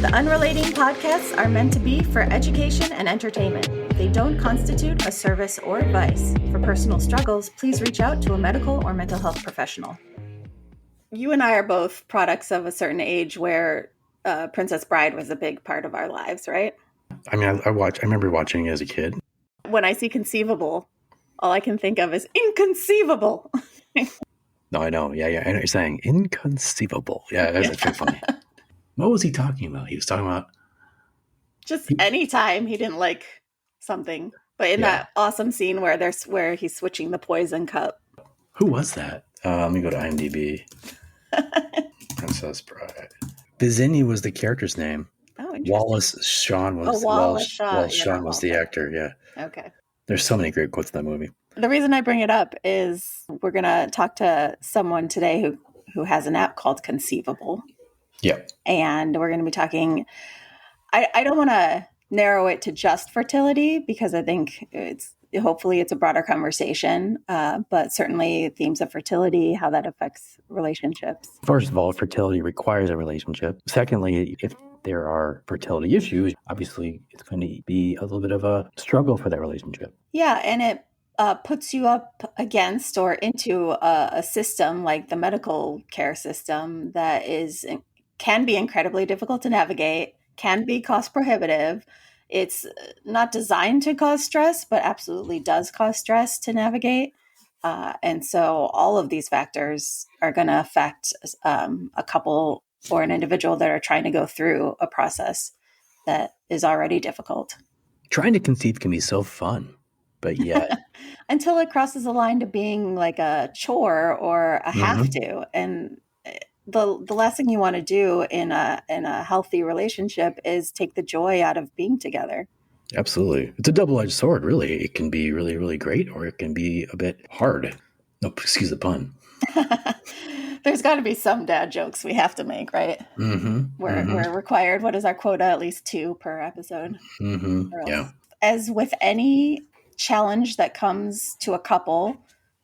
The unrelating podcasts are meant to be for education and entertainment. They don't constitute a service or advice. For personal struggles, please reach out to a medical or mental health professional. You and I are both products of a certain age where Princess Bride was a big part of our lives, right? I mean, I remember watching it as a kid. When I see Conceivable, all I can think of is inconceivable. No, I know. Yeah. I know what you're saying. Inconceivable. Yeah, that's very funny. What was he talking about? He was talking about just anytime he didn't like something. But in that awesome scene where he's switching the poison cup. Who was that? Let me go to IMDb. Princess Bride. Bizini was the character's name. Oh, interesting. Wallace Shawn was the actor. Yeah. Okay. There's so many great quotes in that movie. The reason I bring it up is we're going to talk to someone today who has an app called Conceivable. Yeah. And we're going to be talking, I don't want to narrow it to just fertility because I think hopefully it's a broader conversation, but certainly themes of fertility, how that affects relationships. First of all, fertility requires a relationship. Secondly, if there are fertility issues, obviously it's going to be a little bit of a struggle for that relationship. Yeah, and it puts you up against or into a system like the medical care system that can be incredibly difficult to navigate, can be cost prohibitive. It's not designed to cause stress, but absolutely does cause stress to navigate. And so all of these factors are going to affect a couple or an individual that are trying to go through a process that is already difficult. Trying to conceive can be so fun, but yet until it crosses a line to being like a chore or a have to. And the last thing you want to do in a healthy relationship is take the joy out of being together. Absolutely. It's a double-edged sword, really. It can be really, really great, or it can be a bit hard. No, excuse the pun. There's got to be some dad jokes we have to make, right? We're required. What is our quota? At least 2 per episode. Yeah. As with any challenge that comes to a couple,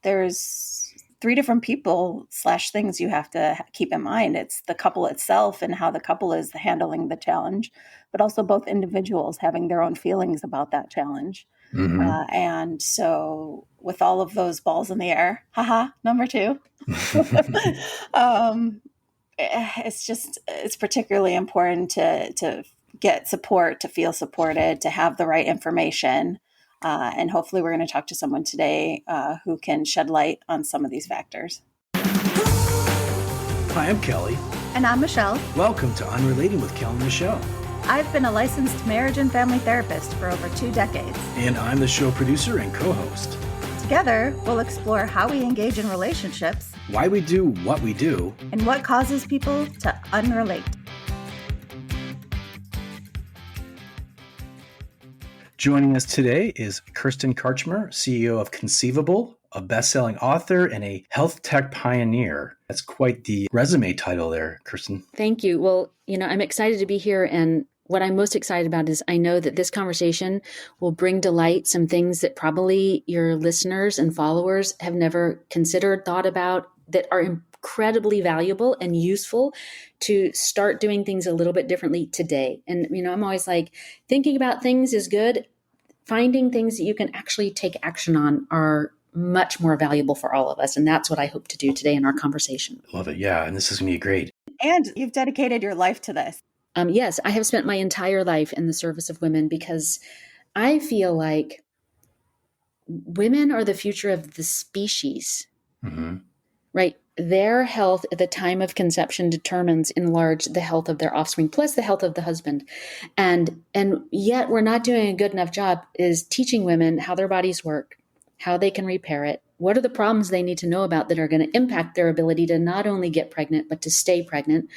there's 3 different people / things you have to keep in mind. It's the couple itself and how the couple is handling the challenge, but also both individuals having their own feelings about that challenge. And so with all of those balls in the air, number 2, it's particularly important to get support, to feel supported, to have the right information. And hopefully we're going to talk to someone today who can shed light on some of these factors. Hi, I'm Kelly. And I'm Michelle. Welcome to Unrelating with Kel and Michelle. I've been a licensed marriage and family therapist for over 2 decades. And I'm the show producer and co-host. Together, we'll explore how we engage in relationships, why we do what we do, and what causes people to unrelate. Joining us today is Kirsten Karchmer, CEO of Conceivable, a best-selling author and a health tech pioneer. That's quite the resume title there, Kirsten. Thank you. Well, I'm excited to be here. And what I'm most excited about is I know that this conversation will bring to light some things that probably your listeners and followers have never considered, thought about, that are incredibly valuable and useful to start doing things a little bit differently today. And, I'm always like, thinking about things is good. Finding things that you can actually take action on are much more valuable for all of us. And that's what I hope to do today in our conversation. Love it. Yeah. And this is going to be great. And you've dedicated your life to this. Yes, I have spent my entire life in the service of women because I feel like women are the future of the species, right? Their health at the time of conception determines in large the health of their offspring, plus the health of the husband. And yet we're not doing a good enough job is teaching women how their bodies work, how they can repair it. What are the problems they need to know about that are going to impact their ability to not only get pregnant, but to stay pregnant,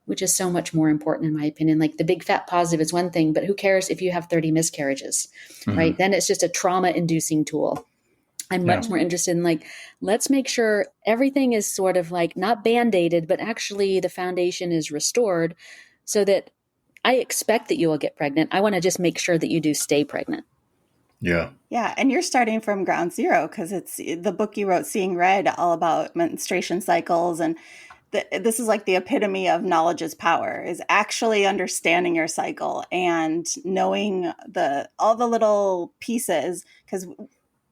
which is so much more important in my opinion. Like the big fat positive is one thing, but who cares if you have 30 miscarriages, right? Then it's just a trauma inducing tool. I'm much more interested in let's make sure everything is sort of not band-aided, but actually the foundation is restored so that I expect that you will get pregnant. I want to just make sure that you do stay pregnant. Yeah. Yeah. And you're starting from ground zero because it's the book you wrote, Seeing Red, all about menstruation cycles. And this is like the epitome of knowledge is power, is actually understanding your cycle and knowing all the little pieces. Because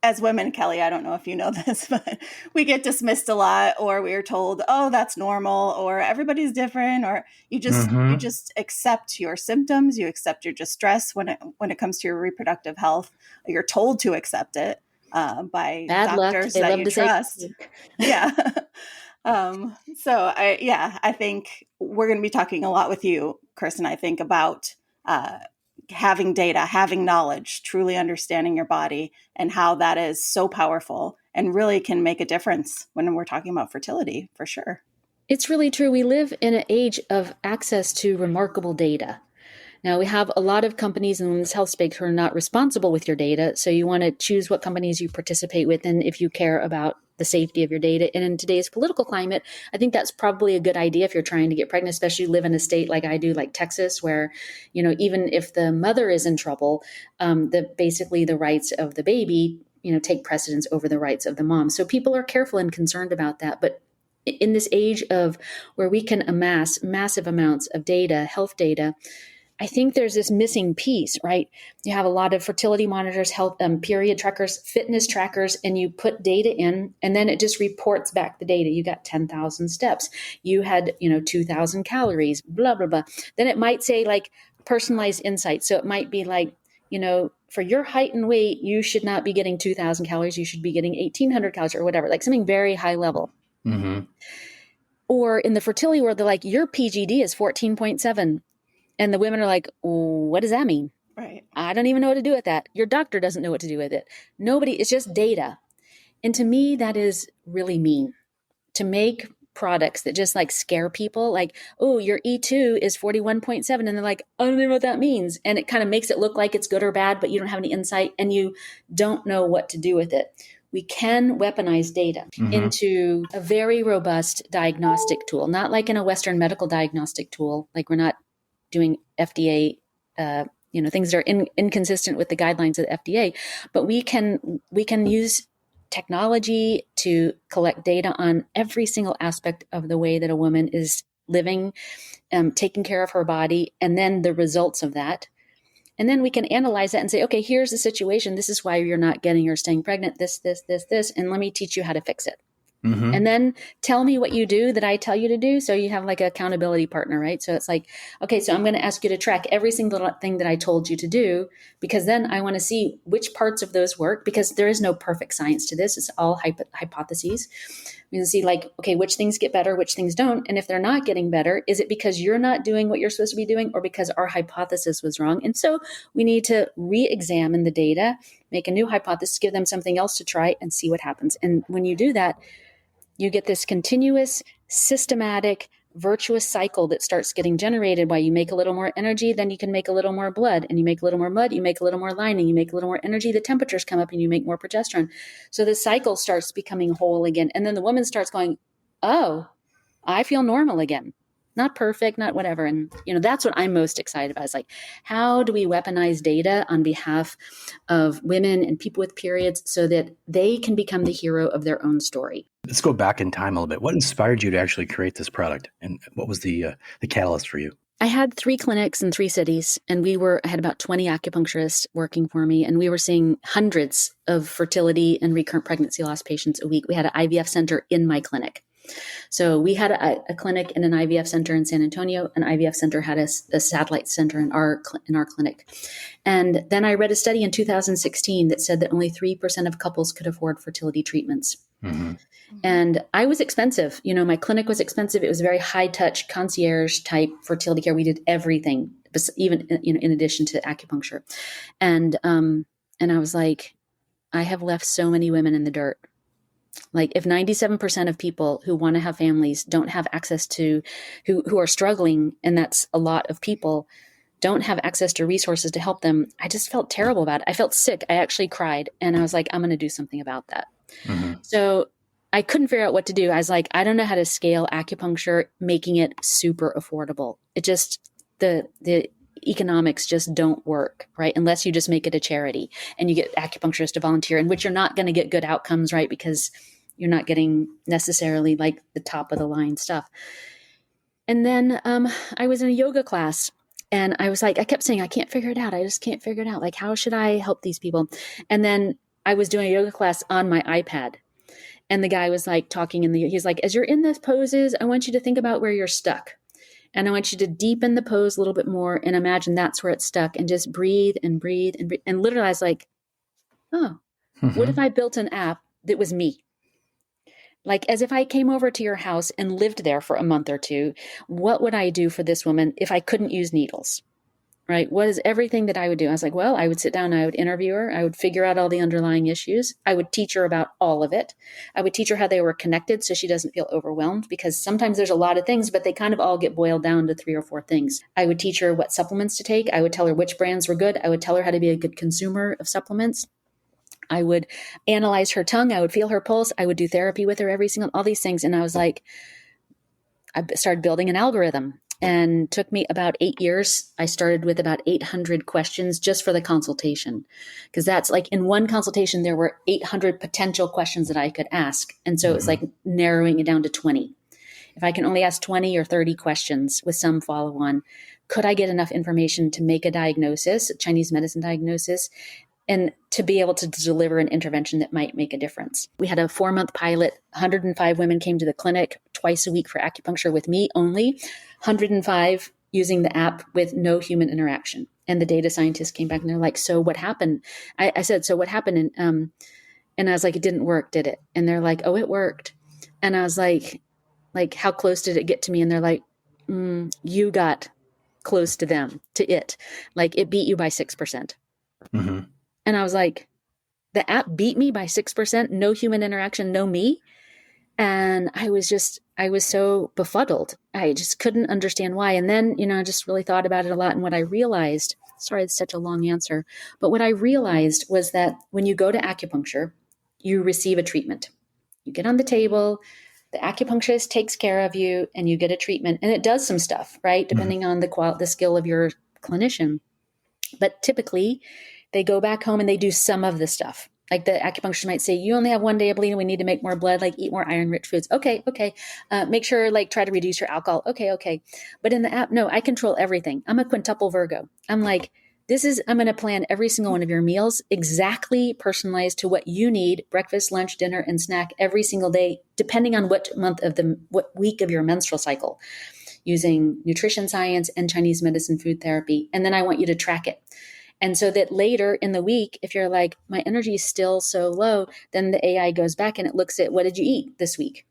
as women, Kelly, I don't know if you know this, but we get dismissed a lot, or we are told, oh, that's normal, or everybody's different, or you just accept your symptoms, you accept your distress when it comes to your reproductive health. You're told to accept it by Bad luck. doctors They that love you to say. trust. Yeah. So I think we're going to be talking a lot with you, Kirsten, I think about having data, having knowledge, truly understanding your body, and how that is so powerful and really can make a difference when we're talking about fertility, for sure. It's really true. We live in an age of access to remarkable data. Now, we have a lot of companies in this health space who are not responsible with your data. So you want to choose what companies you participate with, and if you care about the safety of your data. And in today's political climate, I think that's probably a good idea if you're trying to get pregnant, especially live in a state like I do, like Texas, where, even if the mother is in trouble, basically the rights of the baby, take precedence over the rights of the mom. So people are careful and concerned about that. But in this age of where we can amass massive amounts of data, health data, I think there's this missing piece, right? You have a lot of fertility monitors, health, period trackers, fitness trackers, and you put data in, and then it just reports back the data. You got 10,000 steps. You had, 2,000 calories, blah, blah, blah. Then it might say like personalized insight. So it might be like, for your height and weight, you should not be getting 2,000 calories. You should be getting 1,800 calories or whatever, like something very high level. Mm-hmm. Or in the fertility world, they're like, your PGD is 14.7. And the women are like, what does that mean? Right. I don't even know what to do with that. Your doctor doesn't know what to do with it. Nobody, it's just data. And to me, that is really mean to make products that just like scare people. Like, oh, your E2 is 41.7. And they're like, I don't even know what that means. And it kind of makes it look like it's good or bad, but you don't have any insight and you don't know what to do with it. We can weaponize data into a very robust diagnostic tool, not like in a Western medical diagnostic tool. Like we're not doing FDA, things that are inconsistent with the guidelines of the FDA, but we can use technology to collect data on every single aspect of the way that a woman is living, taking care of her body, and then the results of that. And then we can analyze that and say, okay, here's the situation. This is why you're not getting or staying pregnant, this, and let me teach you how to fix it. Mm-hmm. And then tell me what you do that I tell you to do. So you have like an accountability partner, right? So it's like, okay, so I'm going to ask you to track every single thing that I told you to do, because then I want to see which parts of those work, because there is no perfect science to this. It's all hypotheses. We can see like, okay, which things get better, which things don't. And if they're not getting better, is it because you're not doing what you're supposed to be doing, or because our hypothesis was wrong? And so we need to re-examine the data, make a new hypothesis, give them something else to try and see what happens. And when you do that, you get this continuous, systematic, virtuous cycle that starts getting generated while you make a little more energy, then you can make a little more blood, and you make a little more blood, you make a little more lining, you make a little more energy, the temperatures come up and you make more progesterone. So the cycle starts becoming whole again. And then the woman starts going, oh, I feel normal again. Not perfect, not whatever. And, that's what I'm most excited about. Is like, how do we weaponize data on behalf of women and people with periods so that they can become the hero of their own story? Let's go back in time a little bit. What inspired you to actually create this product? And what was the catalyst for you? I had 3 clinics in 3 cities, and I had about 20 acupuncturists working for me, and we were seeing hundreds of fertility and recurrent pregnancy loss patients a week. We had an IVF center in my clinic. So we had a clinic in an IVF center in San Antonio. An IVF center had a satellite center in our clinic. And then I read a study in 2016 that said that only 3% of couples could afford fertility treatments. Mm-hmm. And I was expensive. My clinic was expensive. It was very high touch, concierge type fertility care. We did everything, even in addition to acupuncture. And I was like, I have left so many women in the dirt. Like if 97% of people who want to have families don't have access to, who are struggling, and that's a lot of people, don't have access to resources to help them, I just felt terrible about it. I felt sick. I actually cried, and I was like, I'm going to do something about that. Mm-hmm. So I couldn't figure out what to do. I was like, I don't know how to scale acupuncture, making it super affordable. It just, the economics just don't work, right? Unless you just make it a charity and you get acupuncturists to volunteer, in which you're not going to get good outcomes, right? Because You're not getting necessarily like the top of the line stuff. And then I was in a yoga class and I was like, I kept saying, I can't figure it out. I just can't figure it out. Like, how should I help these people? And then I was doing a yoga class on my iPad. And the guy was like talking he's like, as you're in those poses, I want you to think about where you're stuck. And I want you to deepen the pose a little bit more and imagine that's where it's stuck and just breathe and breathe and breathe. And literally I was like, oh, what if I built an app that was me? Like, as if I came over to your house and lived there for a month or two, what would I do for this woman if I couldn't use needles? Right? What is everything that I would do? I was like, well, I would sit down, I would interview her, I would figure out all the underlying issues. I would teach her about all of it. I would teach her how they were connected so she doesn't feel overwhelmed, because sometimes there's a lot of things, but they kind of all get boiled down to 3 or 4 things. I would teach her what supplements to take. I would tell her which brands were good. I would tell her how to be a good consumer of supplements. I would analyze her tongue. I would feel her pulse. I would do therapy with her all these things. And I was like, I started building an algorithm, and took me about 8 years. I started with about 800 questions just for the consultation. Because that's like, in one consultation, there were 800 potential questions that I could ask. And so it was like narrowing it down to 20. If I can only ask 20 or 30 questions with some follow-on, could I get enough information to make a diagnosis, a Chinese medicine diagnosis, and to be able to deliver an intervention that might make a difference? We had a 4-month pilot. 105 women came to the clinic twice a week for acupuncture with me only. 105 using the app with no human interaction. And the data scientists came back and they're like, so what happened? I said, so what happened? And I was like, it didn't work, did it? And they're like, oh, it worked. And I was like, how close did it get to me? And they're like, you got close to them, to it. Like, it beat you by 6%. Mm-hmm. And I was like, the app beat me by 6%, no human interaction, no me. And I was so befuddled. I just couldn't understand why. And then, I just really thought about it a lot. And what I realized, sorry, it's such a long answer, but what I realized was that when you go to acupuncture, you receive a treatment. You get on the table, the acupuncturist takes care of you, and you get a treatment. And it does some stuff, right? Depending on the skill of your clinician. But typically, they go back home and they do some of the stuff. Like, the acupuncturist might say, you only have 1 day of bleeding. We need to make more blood, like eat more iron-rich foods. Okay. Make sure, try to reduce your alcohol. Okay. But in the app, no, I control everything. I'm a quintuple Virgo. I'm like, I'm going to plan every single one of your meals exactly personalized to what you need, breakfast, lunch, dinner, and snack every single day, depending on what week of your menstrual cycle, using nutrition science and Chinese medicine food therapy. And then I want you to track it. And so that later in the week, if you're like, my energy is still so low, then the AI goes back and it looks at, what did you eat this week?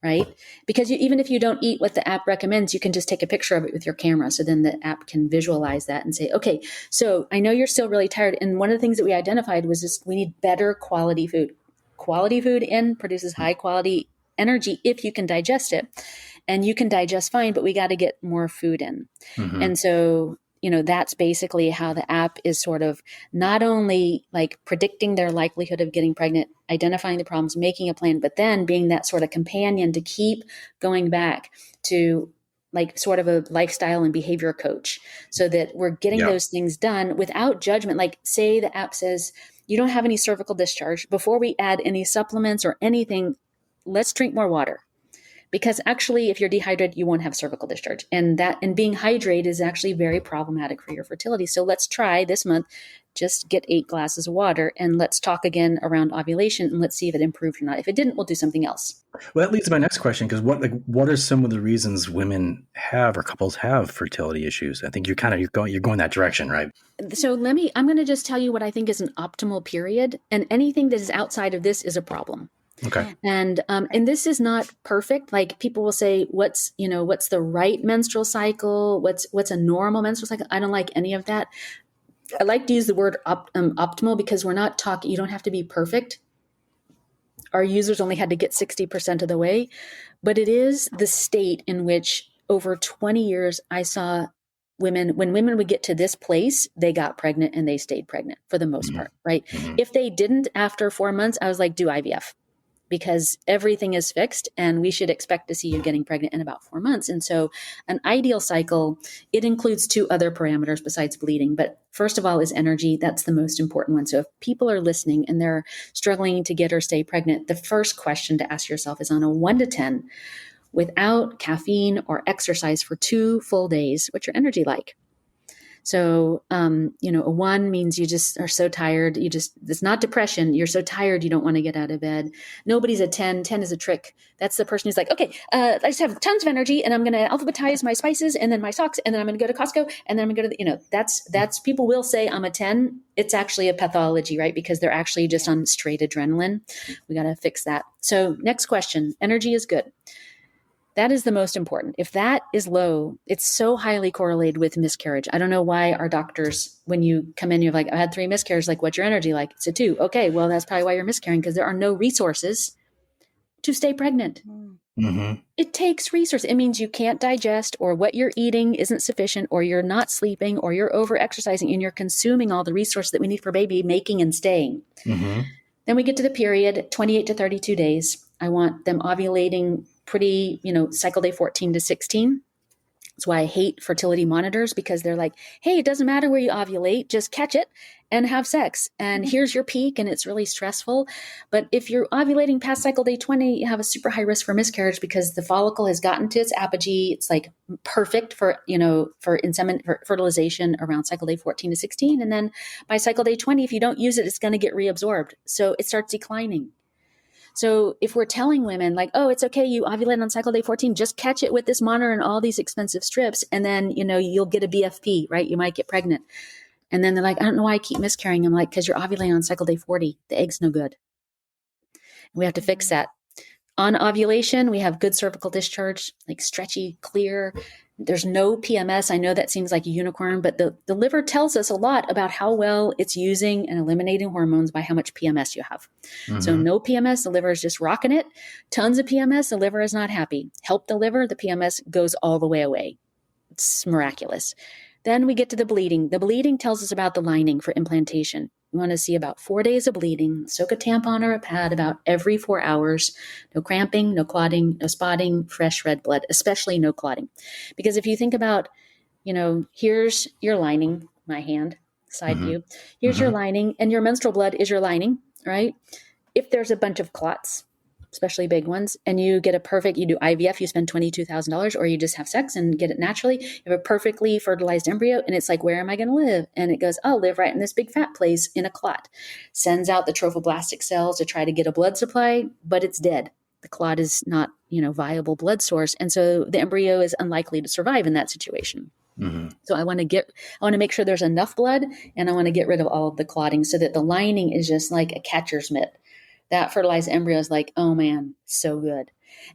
Right? Because even if you don't eat what the app recommends, you can just take a picture of it with your camera. So then the app can visualize that and say, okay, so I know you're still really tired. And one of the things that we identified was just, we need better quality food. Quality food produces high quality energy if you can digest it. And you can digest fine, but we got to get more food in. Mm-hmm. And so, that's basically how the app is sort of not only like predicting their likelihood of getting pregnant, identifying the problems, making a plan, but then being that sort of companion to keep going back to, like, sort of a lifestyle and behavior coach, so that we're getting those things done without judgment. Like, say the app says, you don't have any cervical discharge. Before we add any supplements or anything, let's drink more water. Because actually, if you're dehydrated, you won't have cervical discharge. And being hydrated is actually very problematic for your fertility. So let's try this month, just get 8 glasses of water, and let's talk again around ovulation, and let's see if it improved or not. If it didn't, we'll do something else. Well, that leads to my next question, because what are some of the reasons women have, or couples have, fertility issues? I think you're going that direction, right? So I'm going to just tell you what I think is an optimal period, and anything that is outside of this is a problem. Okay. And this is not perfect. Like, people will say, what's the right menstrual cycle? What's a normal menstrual cycle? I don't like any of that. I like to use the word optimal, because we're not talking, you don't have to be perfect. Our users only had to get 60% of the way, but it is the state in which over 20 years, I saw when women would get to this place, they got pregnant and they stayed pregnant for the most part, right? Mm-hmm. If they didn't after 4 months, I was like, do IVF. because everything is fixed and we should expect to see you getting pregnant in about 4 months. And so an ideal cycle, it includes 2 other parameters besides bleeding. But first of all is energy. That's the most important one. So if people are listening and they're struggling to get or stay pregnant, the first question to ask yourself is on a 1 to 10, without caffeine or exercise for 2 full days, what's your energy like? So, a 1 means you just are so tired. It's not depression. You're so tired. You don't want to get out of bed. Nobody's a 10. 10 is a trick. That's the person who's like, okay, I just have tons of energy and I'm going to alphabetize my spices and then my socks. And then I'm going to go to Costco and then I'm going to go to, that's people will say I'm a 10. It's actually a pathology, right? Because they're actually just on straight adrenaline. We got to fix that. So next question, energy is good. That is the most important. If that is low, it's so highly correlated with miscarriage. I don't know why our doctors, when you come in, you're like, I had 3 miscarriages. Like, what's your energy like? It's a 2. Okay, well, that's probably why you're miscarrying, because there are no resources to stay pregnant. Mm-hmm. It takes resources. It means you can't digest, or what you're eating isn't sufficient, or you're not sleeping, or you're over exercising, and you're consuming all the resources that we need for baby making and staying. Mm-hmm. Then we get to the period, 28 to 32 days. I want them ovulating pretty, cycle day 14 to 16. That's why I hate fertility monitors, because they're like, hey, it doesn't matter where you ovulate, just catch it and have sex. And here's your peak, and it's really stressful. But if you're ovulating past cycle day 20, you have a super high risk for miscarriage, because the follicle has gotten to its apogee. It's like perfect for fertilization around cycle day 14 to 16. And then by cycle day 20, if you don't use it, it's going to get reabsorbed. So it starts declining. So if we're telling women like, oh, it's okay, you ovulate on cycle day 14, just catch it with this monitor and all these expensive strips, and then, you'll get a BFP, right? You might get pregnant. And then they're like, I don't know why I keep miscarrying. I'm like, because you're ovulating on cycle day 40. The egg's no good. And we have to fix that. On ovulation, we have good cervical discharge, like stretchy, clear. There's no PMS. I know that seems like a unicorn, but the liver tells us a lot about how well it's using and eliminating hormones by how much PMS you have. Mm-hmm. So no PMS, the liver is just rocking it. Tons of PMS, the liver is not happy. Help the liver, the PMS goes all the way away. It's miraculous. Then we get to the bleeding. The bleeding tells us about the lining for implantation. We want to see about 4 days of bleeding. Soak a tampon or a pad about every 4 hours. No cramping, no clotting, no spotting, fresh red blood, especially no clotting. Because if you think about, here's your lining, my hand, side view. Here's your lining, and your menstrual blood is your lining, right? If there's a bunch of clots, especially big ones, and you do IVF, you spend $22,000, or you just have sex and get it naturally. You have a perfectly fertilized embryo, and it's like, where am I going to live? And it goes, I'll live right in this big fat place in a clot. Sends out the trophoblastic cells to try to get a blood supply, but it's dead. The clot is not, viable blood source. And so the embryo is unlikely to survive in that situation. Mm-hmm. So I want to make sure there's enough blood, and I want to get rid of all of the clotting so that the lining is just like a catcher's mitt. That fertilized embryo is like, oh man, so good.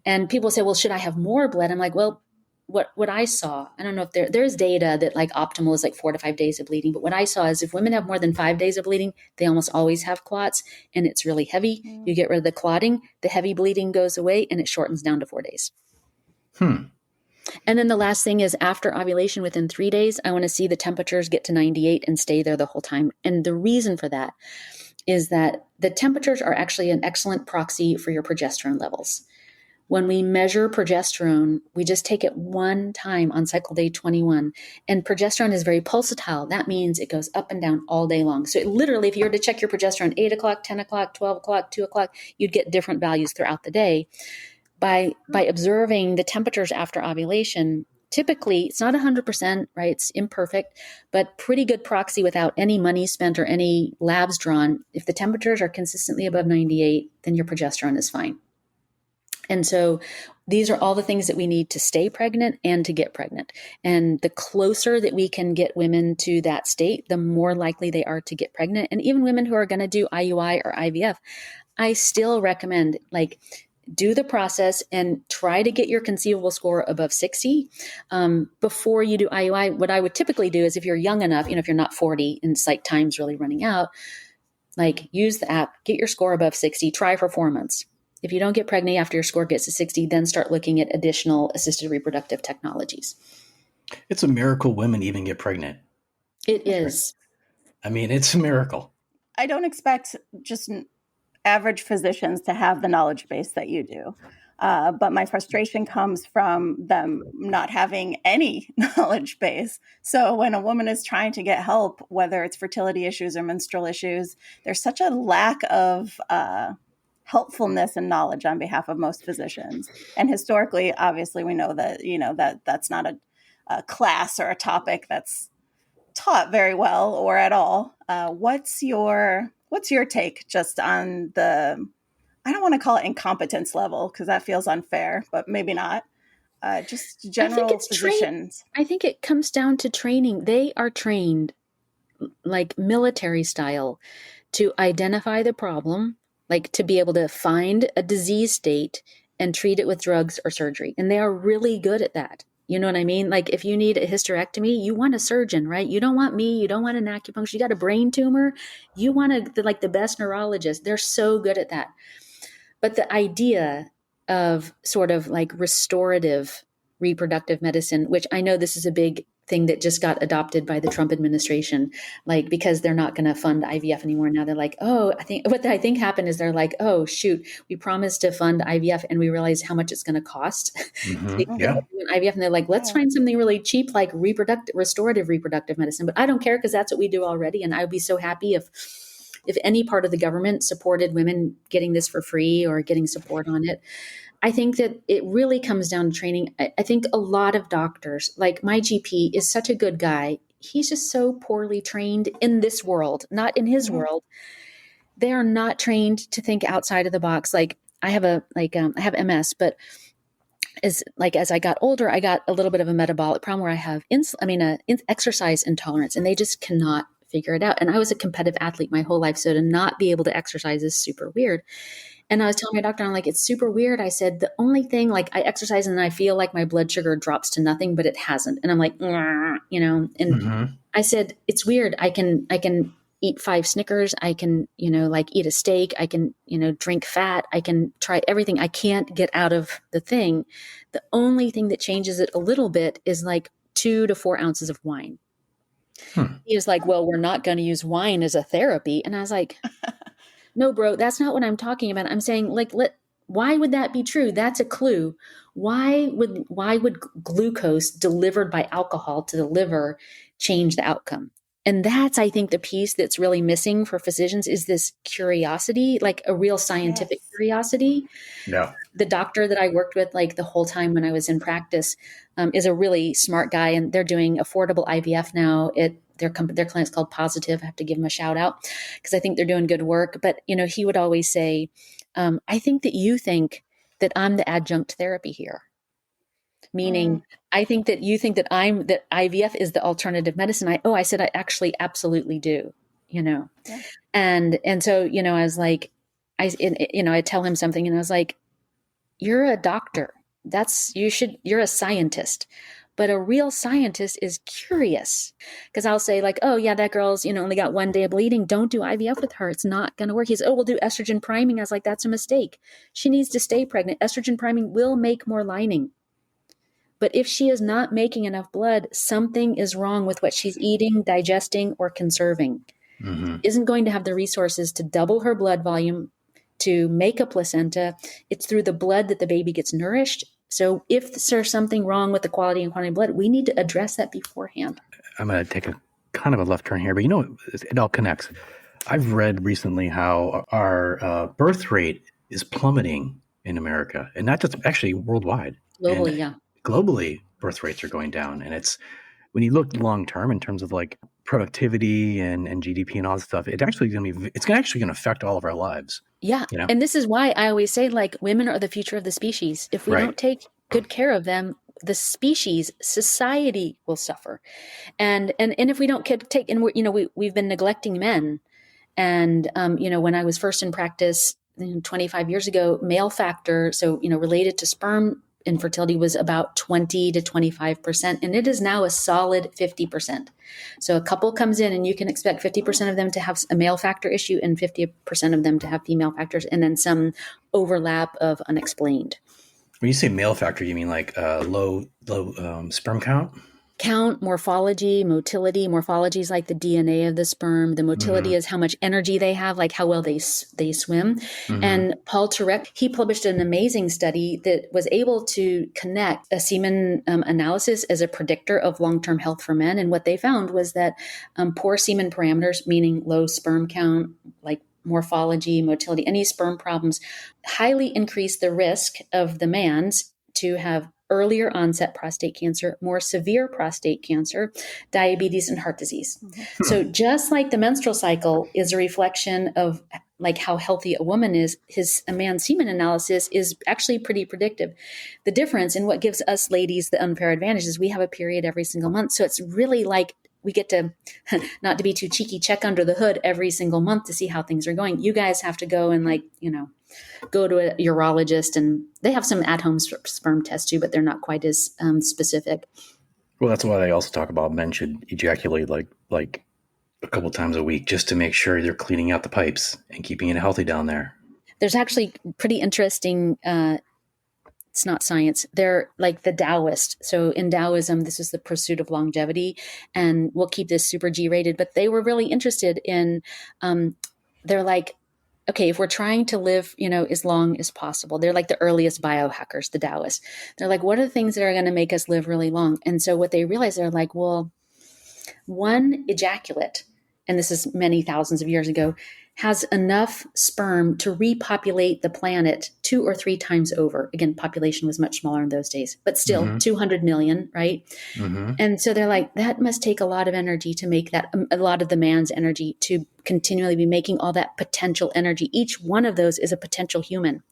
And people say, well, should I have more blood? I'm like, well, what I saw, I don't know if there's data that like optimal is like 4 to 5 days of bleeding. But what I saw is if women have more than 5 days of bleeding, they almost always have clots, and it's really heavy. You get rid of the clotting, the heavy bleeding goes away, and it shortens down to 4 days. And then the last thing is after ovulation, within 3 days, I want to see the temperatures get to 98 and stay there the whole time. And the reason for that is that the temperatures are actually an excellent proxy for your progesterone levels. When we measure progesterone, we just take it one time on cycle day 21. And progesterone is very pulsatile. That means it goes up and down all day long. So literally, if you were to check your progesterone 8 o'clock, 10 o'clock, 12 o'clock, 2 o'clock, you'd get different values throughout the day. By observing the temperatures after ovulation, typically, it's not 100%, right? It's imperfect, but pretty good proxy without any money spent or any labs drawn. If the temperatures are consistently above 98, then your progesterone is fine. And so these are all the things that we need to stay pregnant and to get pregnant. And the closer that we can get women to that state, the more likely they are to get pregnant. And even women who are going to do IUI or IVF, I still recommend do the process and try to get your conceivable score above 60 before you do IUI. What I would typically do is if you're young enough, if you're not 40 and it's like time's really running out, use the app, get your score above 60, try for 4 months. If you don't get pregnant after your score gets to 60, then start looking at additional assisted reproductive technologies. It's a miracle women even get pregnant. It is. I mean, it's a miracle. I don't expect just average physicians to have the knowledge base that you do. But my frustration comes from them not having any knowledge base. So when a woman is trying to get help, whether it's fertility issues or menstrual issues, there's such a lack of helpfulness and knowledge on behalf of most physicians. And historically, obviously, we know that, that's not a class or a topic that's taught very well or at all. What's your take just on the, I don't want to call it incompetence level because that feels unfair, but maybe not. Just general physicians. I think it comes down to training. They are trained like military style to identify the problem, like to be able to find a disease state and treat it with drugs or surgery. And they are really good at that. You know what I mean? Like if you need a hysterectomy, you want a surgeon, right? You don't want me. You don't want an acupuncturist. You got a brain tumor. You want the best neurologist. They're so good at that. But the idea of sort of like restorative reproductive medicine, which I know this is a big thing that just got adopted by the Trump administration, like because they're not going to fund IVF anymore. Now they're like, oh, what I think happened is they're like, oh, shoot, we promised to fund IVF and we realized how much it's going to cost. Yeah. IVF. And they're like, let's find something really cheap, like restorative reproductive medicine. But I don't care because that's what we do already. And I would be so happy if any part of the government supported women getting this for free or getting support on it. I think that it really comes down to training. I think a lot of doctors, like my GP is such a good guy. He's just so poorly trained in this world, not in his world. They are not trained to think outside of the box. Like I have I have MS, but as I got older, I got a little bit of a metabolic problem where I have exercise intolerance, and they just cannot figure it out. And I was a competitive athlete my whole life, so to not be able to exercise is super weird. And I was telling my doctor, I'm like, it's super weird. I said, the only thing, like I exercise and I feel like my blood sugar drops to nothing, but it hasn't. And I'm like, and I said, it's weird. I can eat 5 Snickers. I can, like eat a steak. I can, drink fat. I can try everything. I can't get out of the thing. The only thing that changes it a little bit is like 2 to 4 ounces of wine. He was like, well, we're not going to use wine as a therapy. And I was like, no, bro, that's not what I'm talking about. I'm saying why would that be true? That's a clue. Why would glucose delivered by alcohol to the liver change the outcome? And that's, I think, the piece that's really missing for physicians is this curiosity, like a real scientific curiosity. Yeah. The doctor that I worked with, like the whole time when I was in practice, is a really smart guy, and they're doing affordable IVF now. Their clinic's called Positive. I have to give him a shout out because I think they're doing good work. But he would always say, "I think that you think that I'm the adjunct therapy here." Meaning, I think that you think that IVF is the alternative medicine. I said, I actually absolutely do, Yeah. And so, I was like, I tell him something and I was like, you're a doctor. You're a scientist, but a real scientist is curious. Cause I'll say like, oh yeah, that girl's, only got 1 day of bleeding. Don't do IVF with her. It's not going to work. He's, we'll do estrogen priming. I was like, that's a mistake. She needs to stay pregnant. Estrogen priming will make more lining. But if she is not making enough blood, something is wrong with what she's eating, digesting, or conserving. Isn't going to have the resources to double her blood volume to make a placenta. It's through the blood that the baby gets nourished. So if there's something wrong with the quality and quantity of blood, we need to address that beforehand. I'm going to take a kind of a left turn here, but it all connects. I've read recently how our birth rate is plummeting in America, and not just actually worldwide. Globally, yeah. Globally, birth rates are going down. And it's, when you look long term in terms of like productivity and GDP and all this stuff, it's actually going to affect all of our lives. Yeah. And this is why I always say, like, women are the future of the species. If we don't take good care of them, the species, society will suffer. And if we don't take, and we've been neglecting men. And, when I was first in practice 25 years ago, male factor, so, related to sperm infertility, was about 20 to 25%. And it is now a solid 50%. So a couple comes in and you can expect 50% of them to have a male factor issue and 50% of them to have female factors, and then some overlap of unexplained. When you say male factor, you mean like low sperm count? count, morphology, motility. Morphology is like the DNA of the sperm. The motility is how much energy they have, like how well they swim. And Paul Turek, he published an amazing study that was able to connect a semen analysis as a predictor of long-term health for men. And what they found was that poor semen parameters, meaning low sperm count, like morphology, motility, any sperm problems, highly increase the risk of the mans to have earlier onset prostate cancer, more severe prostate cancer, diabetes, and heart disease. So just like the menstrual cycle is a reflection of like how healthy a woman is, a man's semen analysis is actually pretty predictive. The difference in what gives us ladies the unfair advantage is we have a period every single month. So it's really like we get to, not to be too cheeky, check under the hood every single month to see how things are going. You guys have to go and go to a urologist, and they have some at-home sperm tests too, but they're not quite as specific. Well, that's why they also talk about men should ejaculate like a couple times a week just to make sure they're cleaning out the pipes and keeping it healthy down there. There's actually pretty interesting, it's not science, they're like the Taoist. So in Taoism, this is the pursuit of longevity, and we'll keep this super G-rated, but they were really interested in, they're like, okay, if we're trying to live, as long as possible, they're like the earliest biohackers, the Taoists. They're like, what are the things that are going to make us live really long? And so what they realized, they're like, well, one ejaculate, and this is many thousands of years ago, has enough sperm to repopulate the planet 2 or 3 times over. Again, population was much smaller in those days, but still 200 million, right? And so they're like, that must take a lot of energy to make that, a lot of the man's energy to continually be making all that potential energy. Each one of those is a potential human.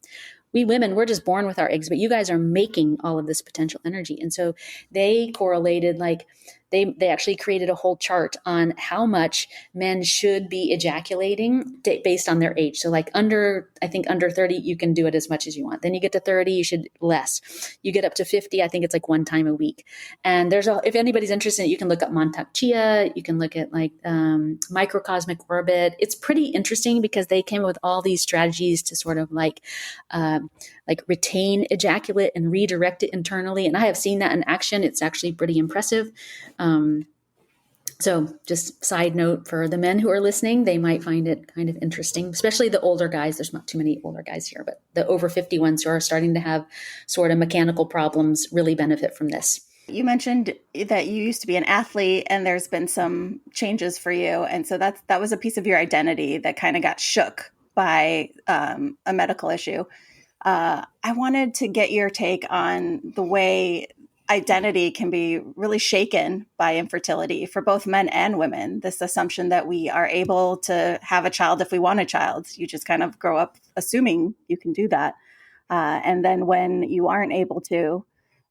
We women, we're just born with our eggs, but you guys are making all of this potential energy. And so they correlated, like they actually created a whole chart on how much men should be ejaculating based on their age. So like I think under 30, you can do it as much as you want. Then you get to 30, you should less. You get up to 50, I think it's like 1 time a week. And if anybody's interested, you can look up Montauk Chia. You can look at like microcosmic orbit. It's pretty interesting because they came up with all these strategies to sort of like retain ejaculate and redirect it internally. And I have seen that in action. It's actually pretty impressive. So just side note for the men who are listening, they might find it kind of interesting, especially the older guys. There's not too many older guys here, but the over 50 ones who are starting to have sort of mechanical problems really benefit from this. You mentioned that you used to be an athlete and there's been some changes for you. And so that was a piece of your identity that kind of got shook by a medical issue. I wanted to get your take on the way identity can be really shaken by infertility for both men and women. This assumption that we are able to have a child if we want a child. You just kind of grow up assuming you can do that. And then when you aren't able to,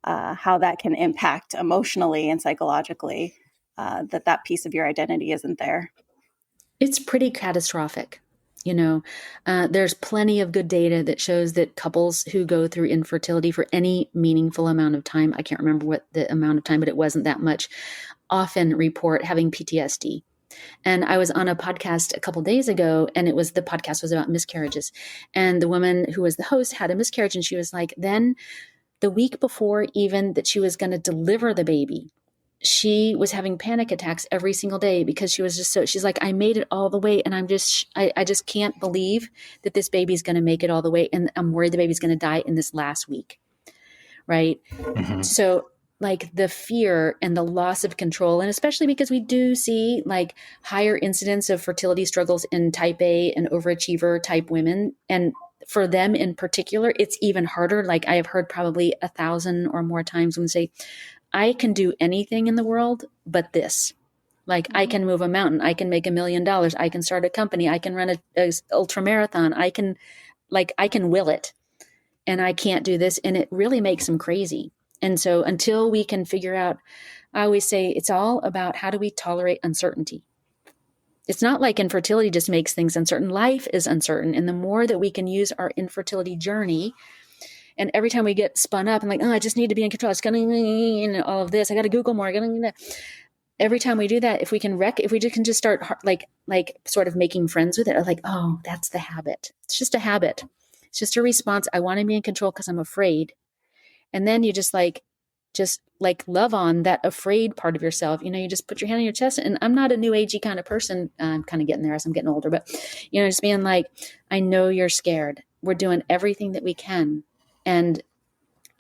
how that can impact emotionally and psychologically, that piece of your identity isn't there. It's pretty catastrophic. There's plenty of good data that shows that couples who go through infertility for any meaningful amount of time, I can't remember what the amount of time, but it wasn't that much, often report having PTSD. And I was on a podcast a couple of days ago, and the podcast was about miscarriages. And the woman who was the host had a miscarriage, and she was like, then the week before even that she was going to deliver the baby, she was having panic attacks every single day because she was just she's like, I made it all the way. And I just can't believe that this baby's going to make it all the way. And I'm worried the baby's going to die in this last week. Right. So like the fear and the loss of control, and especially because we do see like higher incidence of fertility struggles in type A and overachiever type women. And for them in particular, it's even harder. Like I have heard probably 1,000 or more times when they say, I can do anything in the world but this. Like I can move a mountain. I can make $1 million. I can start a company. I can run a ultra marathon. I can will it. And I can't do this. And it really makes them crazy. And so until we can figure out, I always say it's all about how do we tolerate uncertainty. It's not like infertility just makes things uncertain. Life is uncertain. And the more that we can use our infertility journey, and every time we get spun up and like, oh, I just need to be in control. It's going all of this. I got to Google more. Every time we do that, if we can just start like sort of making friends with it, or like, oh, that's the habit. It's just a habit. It's just a response. I want to be in control because I'm afraid. And then you just like just like love on that afraid part of yourself. You just put your hand on your chest, and I'm not a new agey kind of person. I'm kind of getting there as I'm getting older, but just being like, I know you're scared. We're doing everything that we can. And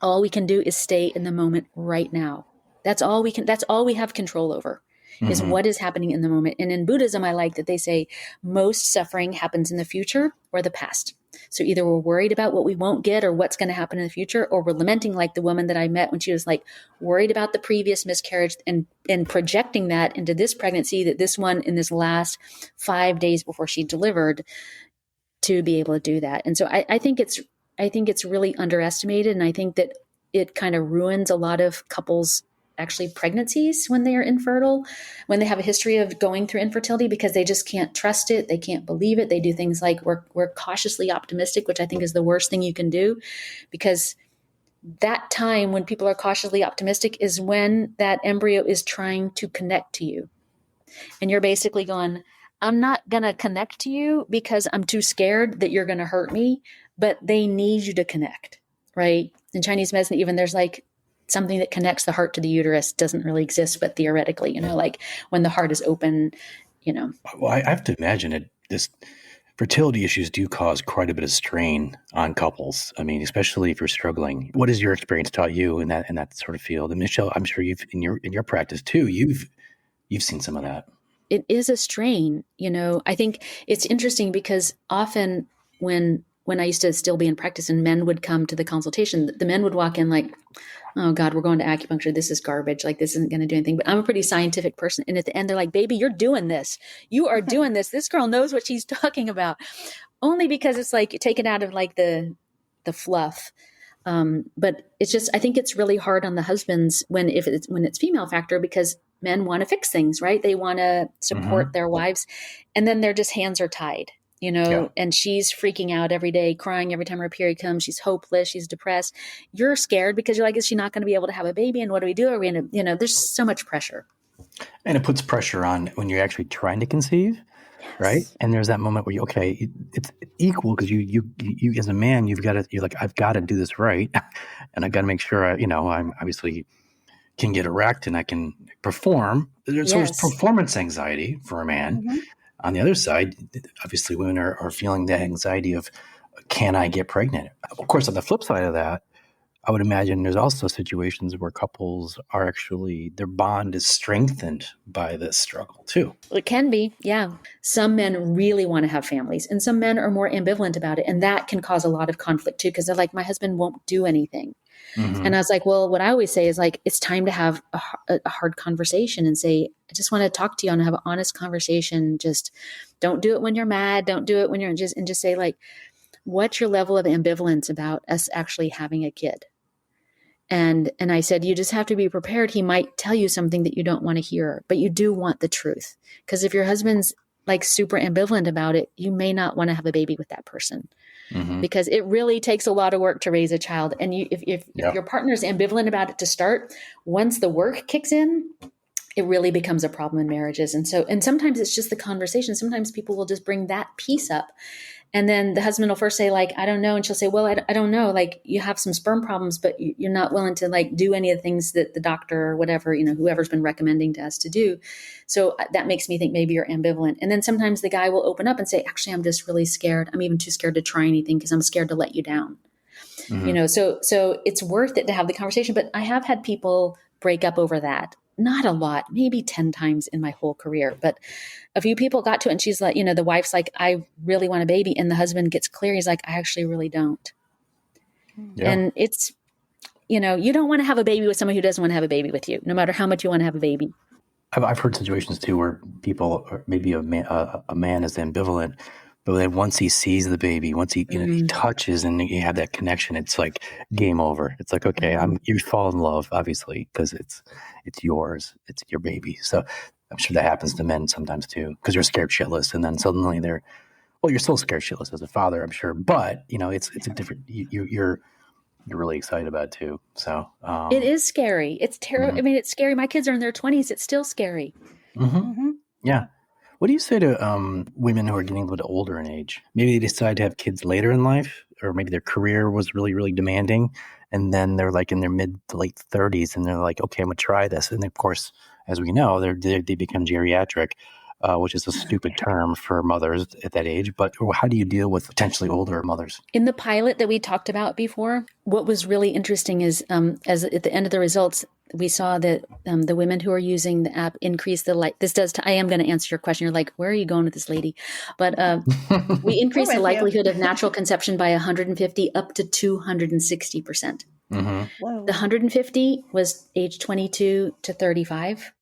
all we can do is stay in the moment right now. That's all we have control over, is what is happening in the moment. And in Buddhism, I like that they say most suffering happens in the future or the past. So either we're worried about what we won't get or what's going to happen in the future, or we're lamenting, like the woman that I met when she was like worried about the previous miscarriage and projecting that into this pregnancy, that this one in this last 5 days before she delivered, to be able to do that. And so I think it's really underestimated. And I think that it kind of ruins a lot of couples actually pregnancies when they are infertile, when they have a history of going through infertility, because they just can't trust it. They can't believe it. They do things like we're cautiously optimistic, which I think is the worst thing you can do, because that time when people are cautiously optimistic is when that embryo is trying to connect to you. And you're basically going, I'm not going to connect to you because I'm too scared that you're going to hurt me, but they need you to connect, right? In Chinese medicine, even there's like something that connects the heart to the uterus doesn't really exist, but theoretically, like when the heart is open. Well, I have to imagine this fertility issues do cause quite a bit of strain on couples. I mean, especially if you're struggling. What has your experience taught you in that sort of field? And Michelle, I'm sure you've in your practice too, you've seen some of that. It is a strain. I think it's interesting because often when I used to still be in practice and men would come to the consultation, the men would walk in like, oh God, we're going to acupuncture. This is garbage. Like, this isn't going to do anything. But I'm a pretty scientific person. And at the end, they're like, baby, you're doing this. You are doing this. This girl knows what she's talking about. Only because it's like taken out of like the fluff. But it's just, I think it's really hard on the husbands when it's female factor, because men want to fix things, right? They want to support their wives. And then their just hands are tied, and she's freaking out every day, crying every time her period comes. She's hopeless. She's depressed. You're scared because you're like, is she not going to be able to have a baby? And what do we do? Are we going to, there's so much pressure. And it puts pressure on when you're actually trying to conceive. Yes. Right. And there's that moment where it's equal, because you as a man, you're like, I've got to do this right. And I got to make sure I'm obviously can get erect and I can perform. There's performance anxiety for a man. On the other side, obviously women are feeling the anxiety of, can I get pregnant? Of course, on the flip side of that, I would imagine there's also situations where couples are actually, their bond is strengthened by this struggle too. It can be, yeah. Some men really want to have families, and some men are more ambivalent about it. And that can cause a lot of conflict too, because they're like, my husband won't do anything. And I was like, well, what I always say is like, it's time to have a hard conversation and say, I just want to talk to you and have an honest conversation. Just don't do it when you're mad. Don't do it when you're just say like, what's your level of ambivalence about us actually having a kid? And I said, you just have to be prepared. He might tell you something that you don't want to hear, but you do want the truth. Because if your husband's like super ambivalent about it, you may not want to have a baby with that person. Because it really takes a lot of work to raise a child. And if your partner is ambivalent about it to start, once the work kicks in, it really becomes a problem in marriages. And sometimes it's just the conversation. Sometimes people will just bring that piece up. And then the husband will first say like, I don't know. And she'll say, well, I don't know. Like, you have some sperm problems, but you're not willing to like do any of the things that the doctor or whatever, whoever's been recommending to us to do. So that makes me think maybe you're ambivalent. And then sometimes the guy will open up and say, actually, I'm just really scared. I'm even too scared to try anything because I'm scared to let you down. So it's worth it to have the conversation. But I have had people break up over that. Not a lot, maybe 10 times in my whole career, but a few people got to it, and she's like, the wife's like, I really want a baby. And the husband gets clear. He's like, I actually really don't. Yeah. And it's, you don't want to have a baby with someone who doesn't want to have a baby with you, no matter how much you want to have a baby. I've heard situations too where people, or maybe a man is ambivalent, but then once he sees the baby, once he he touches and you have that connection, it's like game over. It's like, okay, you fall in love, obviously, because it's yours, it's your baby. So I'm sure that happens to men sometimes too, because they're scared shitless, and then suddenly you're still scared shitless as a father, I'm sure, but it's a different. You're really excited about it too. So it is scary. It's terrible. I mean, it's scary. My kids are in their 20s. It's still scary. Yeah. What do you say to women who are getting a little bit older in age? Maybe they decide to have kids later in life, or maybe their career was really, really demanding, and then they're like in their mid to late 30s, and they're like, okay, I'm gonna try this. And of course, as we know, they become geriatric, which is a stupid term for mothers at that age. But how do you deal with potentially older mothers? In the pilot that we talked about before, what was really interesting is, as at the end of the results, we saw that the women who are using the app increase the I am going to answer your question. You're like, where are you going with this lady? But we increased the likelihood of natural conception by 150 up to 260%. Mm-hmm. The 150 was age 22 to 35.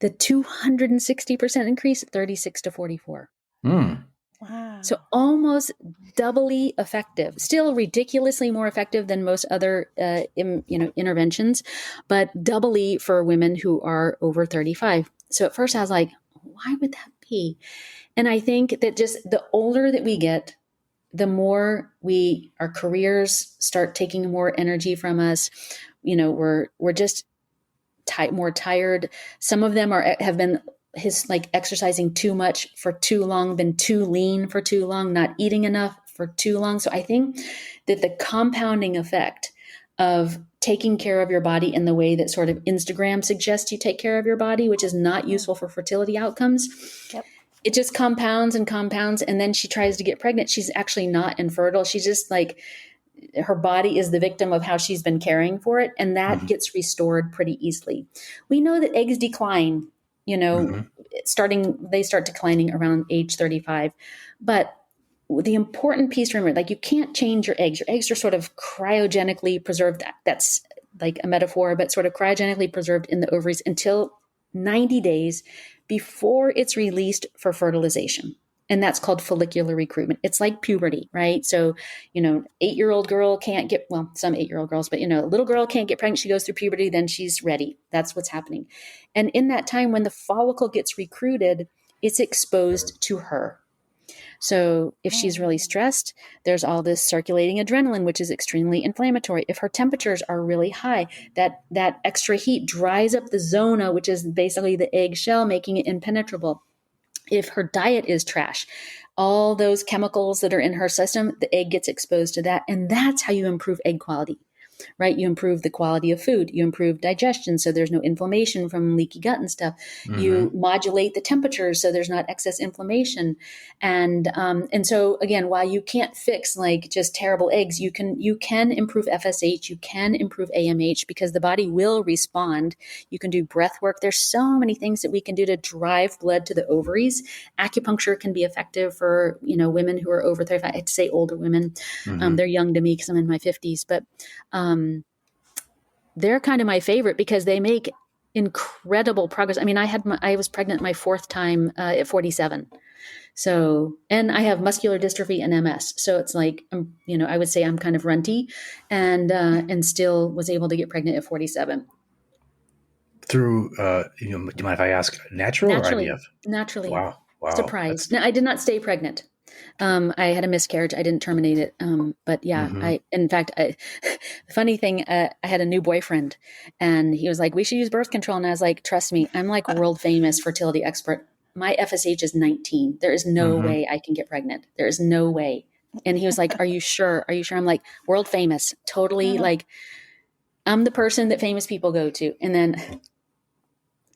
The 260% increase, 36 to 44. Mm. Wow. So almost doubly effective, still ridiculously more effective than most other interventions, but doubly for women who are over 35. So at first I was like, why would that be? And I think that just the older that we get, the more our careers start taking more energy from us. We're just more tired. Some of them have been exercising too much for too long, been too lean for too long, not eating enough for too long. So I think that the compounding effect of taking care of your body in the way that sort of Instagram suggests you take care of your body, which is not useful for fertility outcomes. Yep. It just compounds and compounds. And then she tries to get pregnant. She's actually not infertile. She's just her body is the victim of how she's been caring for it. And that gets restored pretty easily. We know that eggs decline, they start declining around age 35. But the important piece to remember, you can't change your eggs. Your eggs are sort of cryogenically preserved. That's like a metaphor, but sort of cryogenically preserved in the ovaries until 90 days before it's released for fertilization. And that's called follicular recruitment. It's like puberty, right? So, 8-year-old girl can't get, some 8-year-old girls, but, a little girl can't get pregnant. She goes through puberty, then she's ready. That's what's happening. And in that time, when the follicle gets recruited, it's exposed to her. So if she's really stressed, there's all this circulating adrenaline, which is extremely inflammatory. If her temperatures are really high, that extra heat dries up the zona, which is basically the egg shell, making it impenetrable. If her diet is trash, all those chemicals that are in her system, the egg gets exposed to that. And that's how you improve egg quality, right? You improve the quality of food. You improve digestion, so there's no inflammation from leaky gut and stuff. Mm-hmm. You modulate the temperatures, so there's not excess inflammation. And so again, while you can't fix just terrible eggs, you can improve FSH, you can improve AMH, because the body will respond. You can do breath work. There's so many things that we can do to drive blood to the ovaries. Acupuncture can be effective for women who are over 35. I have to say older women. Mm-hmm. They're young to me because I'm in my 50s, but they're kind of my favorite because they make incredible progress. I mean, I was pregnant my 4th time at 47. So, and I have muscular dystrophy and MS. So it's I would say I'm kind of runty and still was able to get pregnant at 47. Through, do you mind if I ask, natural or IVF? Naturally. Wow. Surprise. No, I did not stay pregnant. I had a miscarriage. I didn't terminate it. But yeah, the funny thing, I had a new boyfriend and he was like, we should use birth control. And I was like, trust me, I'm like world famous fertility expert. My FSH is 19. There is no way I can get pregnant. There is no way. And he was like, are you sure? Are you sure? I'm like, world famous, totally. I'm the person that famous people go to. And then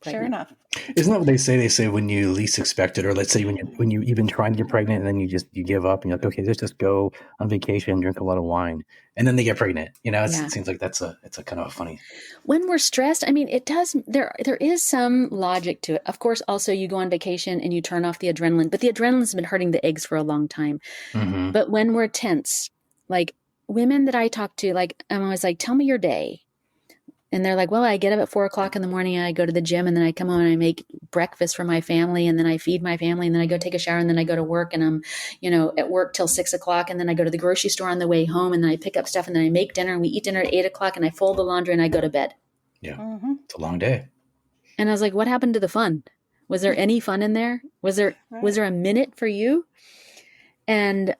sure enough. Isn't that what they say? They say when you least expect it, or let's say when you've been trying to get pregnant and then you give up and you're like, okay, let's just go on vacation, drink a lot of wine, and then they get pregnant. It seems like it's a kind of a funny. When we're stressed, I mean, it does. There is some logic to it. Of course, also you go on vacation and you turn off the adrenaline, but the adrenaline's been hurting the eggs for a long time. Mm-hmm. But when we're tense, women that I talk to, I'm always like, tell me your day. And they're like, well, I get up at 4:00 in the morning and I go to the gym and then I come home and I make breakfast for my family and then I feed my family and then I go take a shower and then I go to work and I'm, at work till 6:00 and then I go to the grocery store on the way home and then I pick up stuff and then I make dinner and we eat dinner at 8:00 and I fold the laundry and I go to bed. Yeah. Mm-hmm. It's a long day. And I was like, what happened to the fun? Was there any fun in there? Was there a minute for you? And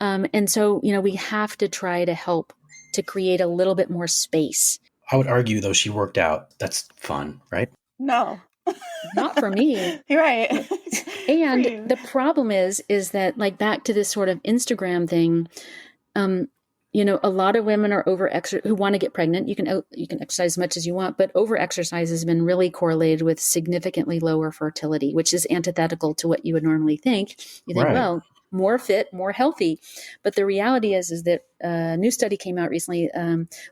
so, we have to try to help to create a little bit more space. I would argue, though, she worked out. That's fun, right? No. Not for me. You're right. And the problem is that back to this sort of Instagram thing, a lot of women are who want to get pregnant. You can exercise as much as you want, but over exercise has been really correlated with significantly lower fertility, which is antithetical to what you would normally think. You think, Right. well, more fit, more healthy. But the reality is that a new study came out recently.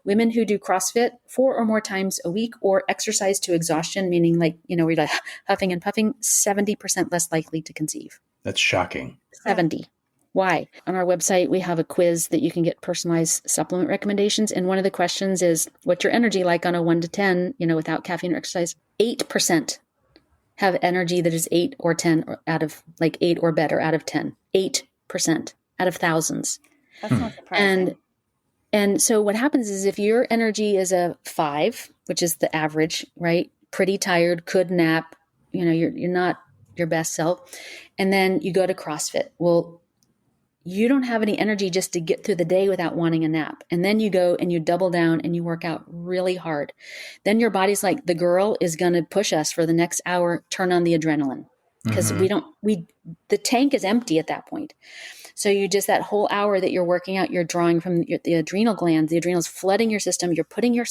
Women who do CrossFit 4 or more times a week or exercise to exhaustion, meaning we're like huffing and puffing, 70% less likely to conceive. That's shocking. 70. Why? On our website, we have a quiz that you can get personalized supplement recommendations. And one of the questions is, what's your energy like on a 1 to 10, without caffeine or exercise? 8% have energy that is 8 or 10 out of 8 or better out of 10. 8% out of thousands. That's not surprising. And so what happens is if your energy is a 5, which is the average, right? Pretty tired, could nap, you're not your best self. And then you go to CrossFit. Well, you don't have any energy just to get through the day without wanting a nap. And then you go and you double down and you work out really hard. Then your body's like, the girl is going to push us for the next hour, turn on the adrenaline. Because the tank is empty at that point. So that whole hour that you're working out, you're drawing from the adrenal glands, the adrenals flooding your system. You're putting your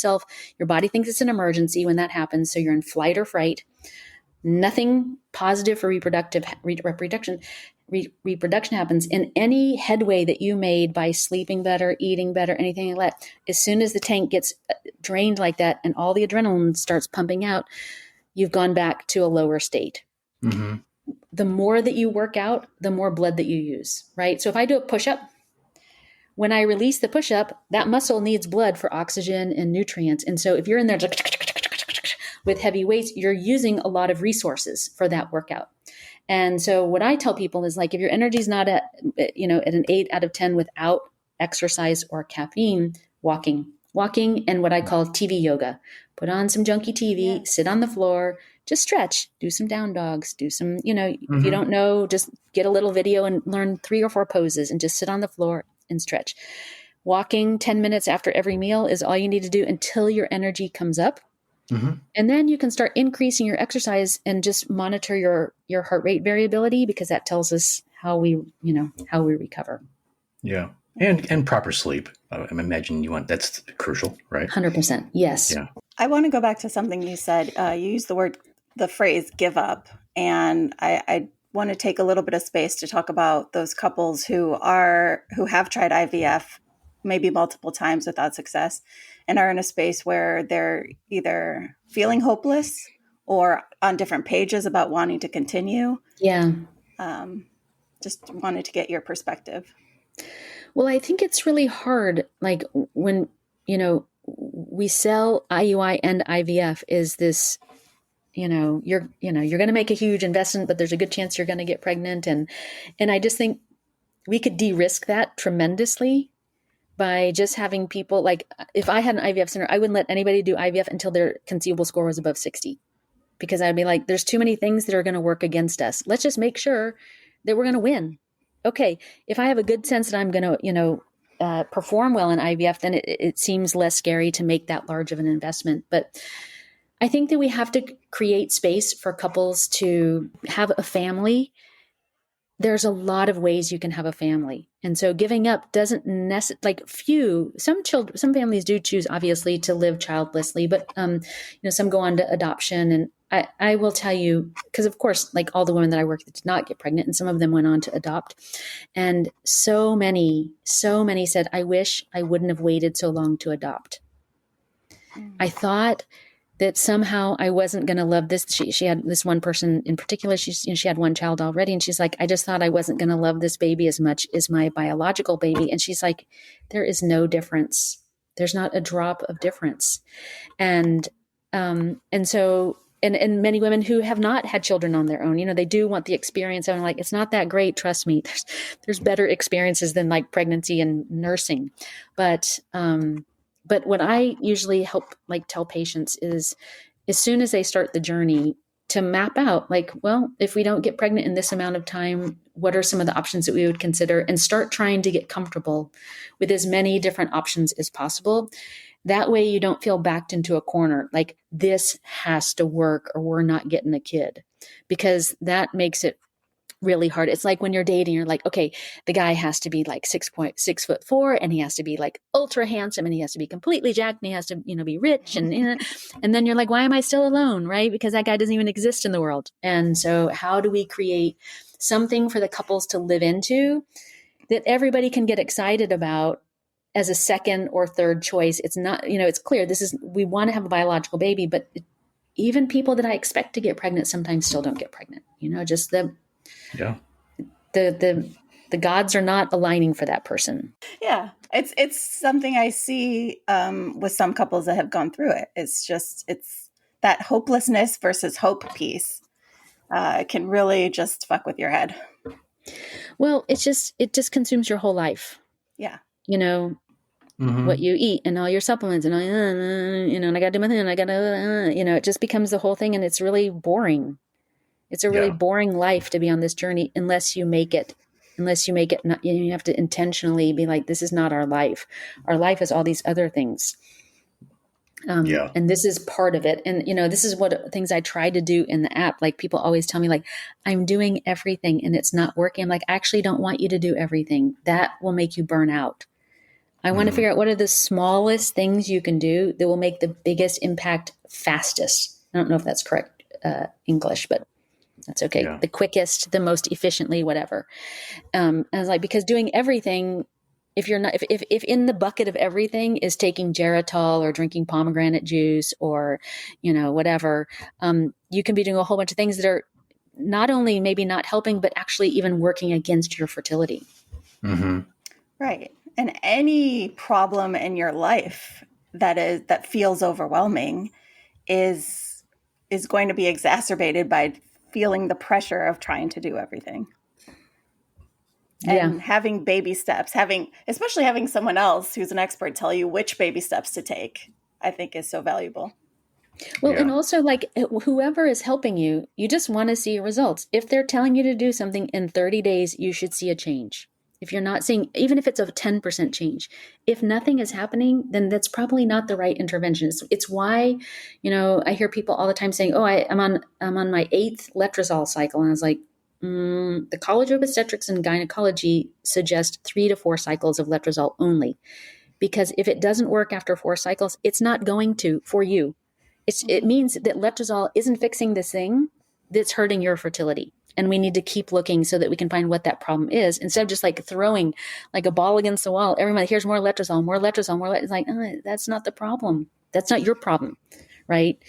body thinks it's an emergency when that happens. So you're in flight or fright. Nothing positive for reproduction happens. And any headway that you made by sleeping better, eating better, anything like that, as soon as the tank gets drained like that and all the adrenaline starts pumping out, you've gone back to a lower state. Mm-hmm. The more that you work out, the more blood that you use, right? So if I do a push-up, when I release the push-up, that muscle needs blood for oxygen and nutrients. And so if you're in there with heavy weights, you're using a lot of resources for that workout. And so what I tell people is if your energy is not at an 8 out of 10 without exercise or caffeine, walking and what I call TV yoga. Put on some junky TV, sit on the floor, just stretch, do some down dogs, do some, if you don't know, just get a little video and learn 3 or 4 poses and just sit on the floor and stretch. Walking 10 minutes after every meal is all you need to do until your energy comes up. Mm-hmm. And then you can start increasing your exercise and just monitor your heart rate variability, because that tells us how we recover. Yeah. And proper sleep. I imagine that's crucial, right? 100%. Yes. Yeah. I want to go back to something you said. You used the phrase give up. And I want to take a little bit of space to talk about those couples who have tried IVF maybe multiple times without success and are in a space where they're either feeling hopeless or on different pages about wanting to continue. Yeah. Just wanted to get your perspective. Well, I think it's really hard. When, we sell IUI and IVF is this, you're going to make a huge investment, but there's a good chance you're going to get pregnant. And I just think we could de-risk that tremendously by just having people if I had an IVF center, I wouldn't let anybody do IVF until their conceivable score was above 60, because I'd be like, there's too many things that are going to work against us. Let's just make sure that we're going to win. Okay. If I have a good sense that I'm going to, perform well in IVF, then it seems less scary to make that large of an investment. But I think that we have to create space for couples to have a family. There's a lot of ways you can have a family. And so giving up doesn't necessarily, some families do choose obviously to live childlessly, but, some go on to adoption. And I will tell you, because of course, all the women that I work with did not get pregnant, and some of them went on to adopt. And so many said, I wish I wouldn't have waited so long to adopt. I thought that somehow I wasn't going to love this. She had this one person in particular. She had one child already, and she's like, I just thought I wasn't going to love this baby as much as my biological baby. And she's like, there is no difference. There's not a drop of difference. And so many women who have not had children on their own, they do want the experience. I'm like, it's not that great. Trust me. There's better experiences than pregnancy and nursing, but what I usually help tell patients is, as soon as they start the journey, to map out if we don't get pregnant in this amount of time, what are some of the options that we would consider, and start trying to get comfortable with as many different options as possible. That way you don't feel backed into a corner, this has to work or we're not getting a kid, because that makes it really hard. It's like when you're dating, you're like, okay, the guy has to be like 6'4" and he has to be like ultra handsome and he has to be completely jacked and he has to, be rich and then you're like, why am I still alone? Right? Because that guy doesn't even exist in the world. And so how do we create something for the couples to live into that everybody can get excited about as a second or third choice? It's not, it's clear we want to have a biological baby, but even people that I expect to get pregnant sometimes still don't get pregnant. Just the gods are not aligning for that person. Yeah, it's something I see with some couples that have gone through it. It's that hopelessness versus hope piece can really just fuck with your head. Well, it just consumes your whole life. Yeah. What you eat and all your supplements and all, and I got to do my thing and I got to, it just becomes the whole thing, and it's really boring. It's a really boring life to be on this journey unless you make it not, you have to intentionally be like, this is not our life. Our life is all these other things. And this is part of it. And, this is what things I try to do in the app. Like, people always tell me, like, I'm doing everything and it's not working. I'm like, I actually don't want you to do everything. That will make you burn out. I want to figure out what are the smallest things you can do that will make the biggest impact fastest. I don't know if that's correct English, but that's okay. Yeah. The quickest, the most efficiently, whatever. And I was like, because doing everything, if you're not, if in the bucket of everything is taking Geritol or drinking pomegranate juice or, whatever, you can be doing a whole bunch of things that are not only maybe not helping, but actually even working against your fertility. Mm-hmm. Right. And any problem in your life that feels overwhelming is going to be exacerbated by feeling the pressure of trying to do everything. And having baby steps, especially having someone else who's an expert tell you which baby steps to take, I think is so valuable. Well, and also, like, whoever is helping you, you just want to see results. If they're telling you to do something in 30 days, you should see a change. If you're not seeing, even if it's a 10% change, if nothing is happening, then that's probably not the right intervention. It's why, I hear people all the time saying, "Oh, I'm on my 8th letrozole cycle," and I was like, the College of Obstetrics and Gynecology suggests 3 to 4 cycles of letrozole only, because if it doesn't work after 4 cycles, it's not going to for you. It means that letrozole isn't fixing this thing that's hurting your fertility. And we need to keep looking so that we can find what that problem is, instead of just like throwing like a ball against the wall. Every month, here's more letrozole, more letrozole, more letrozole. It's like, that's not the problem. That's not your problem, right?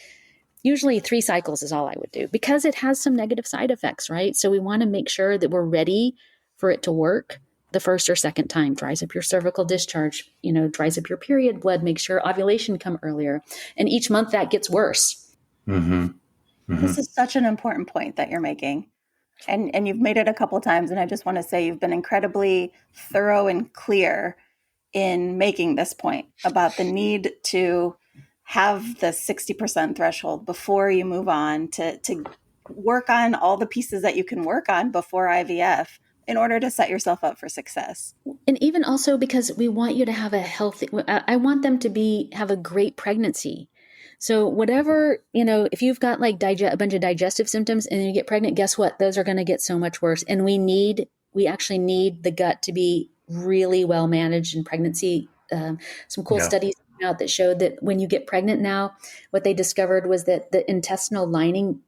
Usually 3 cycles is all I would do, because it has some negative side effects, right? So we want to make sure that we're ready for it to work the first or second time. Dries up your cervical discharge, dries up your period blood, makes sure ovulation come earlier. And each month that gets worse. Mm-hmm. Mm-hmm. This is such an important point that you're making. And you've made it a couple times, and I just want to say you've been incredibly thorough and clear in making this point about the need to have the 60% threshold before you move on to work on all the pieces that you can work on before IVF in order to set yourself up for success. And even also because we want you to have I want them to have a great pregnancy. So whatever, if you've got like a bunch of digestive symptoms and you get pregnant, guess what? Those are going to get so much worse. And we actually need the gut to be really well managed in pregnancy. Some cool studies came out that showed that when you get pregnant now, what they discovered was that the intestinal lining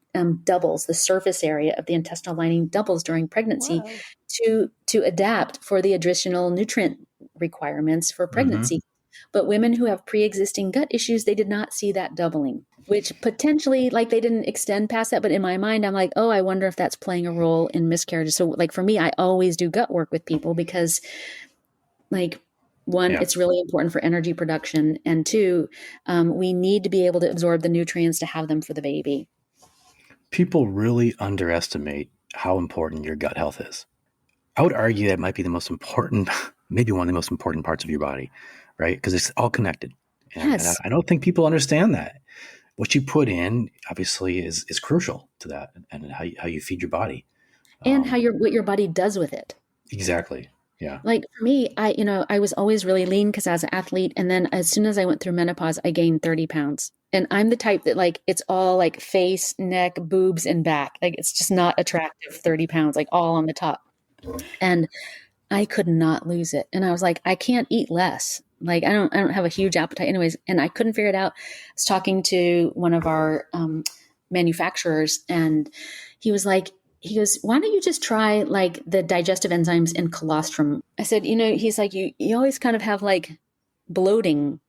doubles, the surface area of the intestinal lining doubles during pregnancy to adapt for the additional nutrient requirements for pregnancy. Mm-hmm. But women who have pre-existing gut issues, they did not see that doubling, which potentially, like, they didn't extend past that. But in my mind, I'm like, oh, I wonder if that's playing a role in miscarriages. So like for me, I always do gut work with people because, like, one, it's really important for energy production. And 2, we need to be able to absorb the nutrients to have them for the baby. People really underestimate how important your gut health is. I would argue that might be the most important, maybe one of the most important parts of your body, right? Because it's all connected. And I don't think people understand that. What you put in, obviously, is crucial to that, and how you feed your body. And what your body does with it. Exactly. Yeah. Like for me, I was always really lean because I was an athlete. And then as soon as I went through menopause, I gained 30 pounds. And I'm the type that like, it's all like face, neck, boobs, and back. Like it's just not attractive, 30 pounds, like all on the top. And I could not lose it. And I was like, I can't eat less. Like I don't have a huge appetite anyways. And I couldn't figure it out. I was talking to one of our manufacturers, and he goes, why don't you just try like the digestive enzymes in colostrum? I said, he's like, you always kind of have like bloating,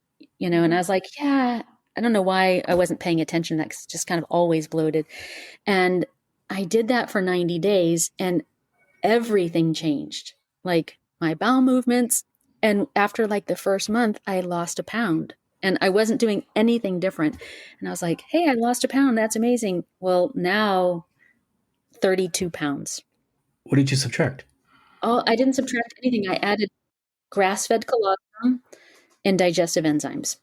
and I was like, yeah, I don't know why I wasn't paying attention to that 'cause it's just kind of always bloated. And I did that for 90 days and everything changed, like my bowel movements. And after like the first month, I lost a pound and I wasn't doing anything different. And I was like, hey, I lost a pound. That's amazing. Well, now 32 pounds. What did you subtract? Oh, I didn't subtract anything. I added grass-fed colostrum and digestive enzymes.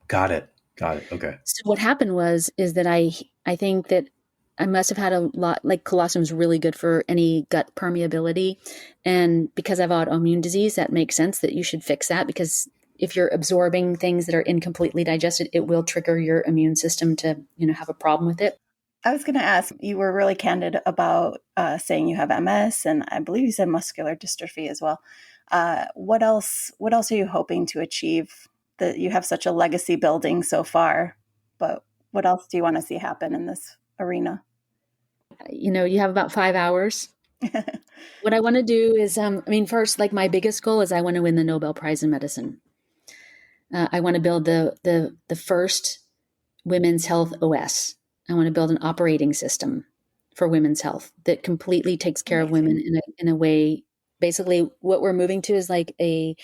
Got it. Okay. So what happened is that I think that I must have had a lot, like colostrum is really good for any gut permeability. And because I have autoimmune disease, that makes sense that you should fix that, because if you're absorbing things that are incompletely digested, it will trigger your immune system to, have a problem with it. I was going to ask, you were really candid about saying you have MS, and I believe you said muscular dystrophy as well. What else are you hoping to achieve? That you have such a legacy building so far, but what else do you want to see happen in this arena? You have about 5 hours. What I want to do is, first, like my biggest goal is I want to win the Nobel Prize in medicine. I want to build the first women's health OS. I want to build an operating system for women's health that completely takes care of women in a way. Basically, what we're moving to is like a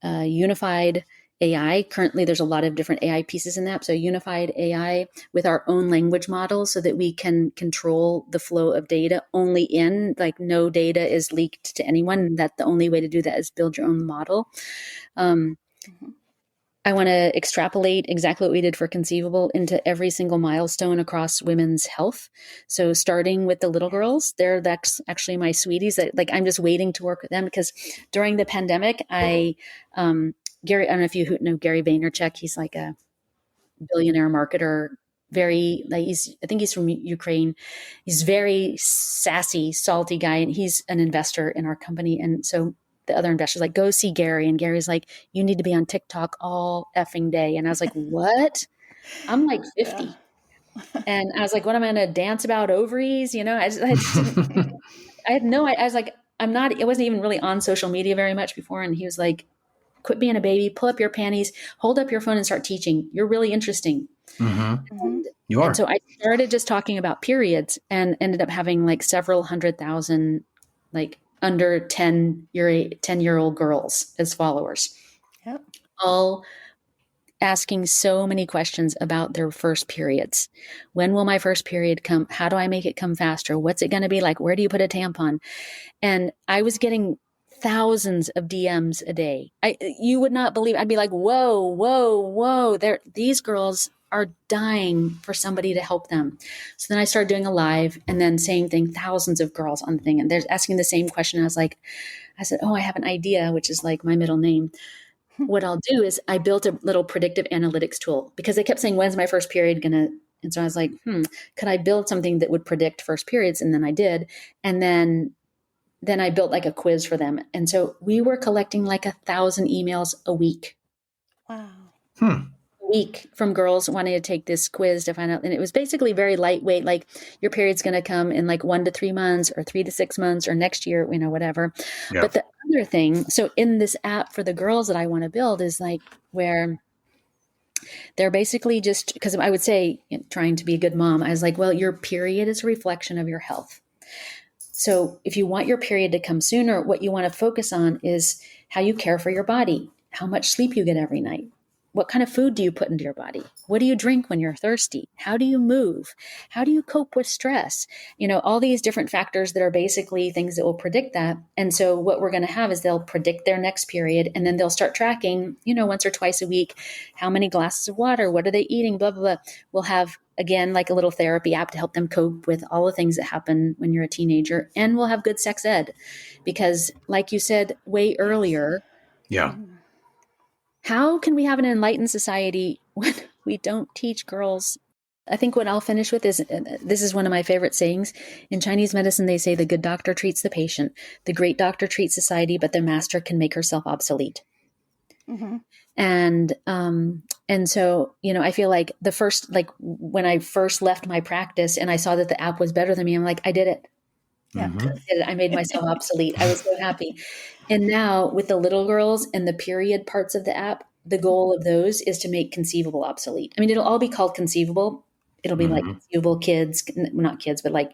unified AI. Currently, there's a lot of different AI pieces in that. So unified AI with our own language model so that we can control the flow of data only in, like no data is leaked to anyone. That the only way to do that is build your own model. I want to extrapolate exactly what we did for Conceivable into every single milestone across women's health. So starting with the little girls, that's actually my sweeties. That like I'm just waiting to work with them, because during the pandemic, Gary, I don't know if you know Gary Vaynerchuk. He's like a billionaire marketer. I think he's from Ukraine. He's very sassy, salty guy, and he's an investor in our company. And so the other investors like, go see Gary. And Gary's like, you need to be on TikTok all effing day. And I was like, what? I'm like 50. Yeah. And I was like, what am I going to dance about ovaries? I was like, I wasn't even really on social media very much before. And he was like, quit being a baby, pull up your panties, hold up your phone and start teaching. You're really interesting. Mm-hmm. You are. And so I started just talking about periods and ended up having like several 100,000, like under 10-year-old girls as followers. Yep. All asking so many questions about their first periods. When will my first period come? How do I make it come faster? What's it going to be like? Where do you put a tampon? And I was getting thousands of DMs a day. You would not believe. I'd be like, whoa. These girls are dying for somebody to help them. So then I started doing a live, and then same thing, thousands of girls on the thing. And they're asking the same question. I said, oh, I have an idea, which is like my middle name. What I'll do is I built a little predictive analytics tool, because they kept saying, when's my first period going to, and so I was like, could I build something that would predict first periods? And then I did. And then I built like a quiz for them. And so we were collecting like 1,000 emails a week. Wow. A week from girls wanting to take this quiz to find out. And it was basically very lightweight, like your period's going to come in like 1 to 3 months or 3 to 6 months or next year, whatever. Yeah. But the other thing, so in this app for the girls that I want to build is like where they're basically just, because I would say, trying to be a good mom, I was like, well, your period is a reflection of your health. So if you want your period to come sooner, what you want to focus on is how you care for your body, how much sleep you get every night, What kind of food do you put into your body? What do you drink when you're thirsty? How do you move? How do you cope with stress? All these different factors that are basically things that will predict that. And so what we're going to have is they'll predict their next period, and then they'll start tracking, once or twice a week, how many glasses of water, what are they eating, blah, blah, blah. We'll have, again, like a little therapy app to help them cope with all the things that happen when you're a teenager. And we'll have good sex ed because, like you said way earlier, Yeah. how can we have an enlightened society when we don't teach girls? I think what I'll finish with is, this is one of my favorite sayings. In Chinese medicine, they say the good doctor treats the patient, the great doctor treats society, but the master can make herself obsolete. Mm-hmm. And so, I feel like when I first left my practice and I saw that the app was better than me, I'm like, I did it. Yeah. I made myself obsolete. I was so happy. And now with the little girls and the period parts of the app, the goal of those is to make conceivable obsolete. I mean, it'll all be called conceivable. It'll be like conceivable kids, not kids, but like,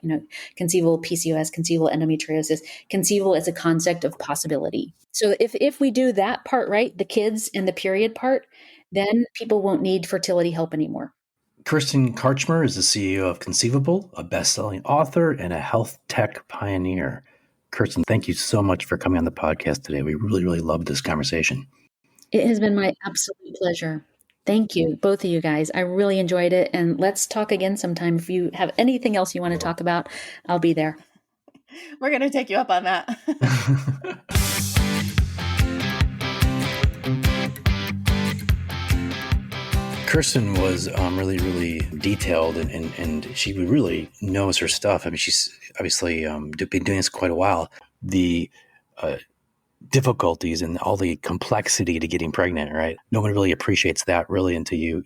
conceivable PCOS, conceivable endometriosis. Conceivable is a concept of possibility. So if we do that part right, the kids and the period part, then people won't need fertility help anymore. Kirsten Karchmer is the CEO of Conceivable, a best-selling author and a health tech pioneer. Kirsten, thank you so much for coming on the podcast today. We really, really loved this conversation. It has been my absolute pleasure. Thank you, both of you guys. I really enjoyed it. And let's talk again sometime. If you have anything else you want to talk about, I'll be there. We're going to take you up on that. Kirsten was really, really detailed, and she really knows her stuff. I mean, she's obviously been doing this quite a while. The difficulties and all the complexity to getting pregnant, right? No one really appreciates that really until you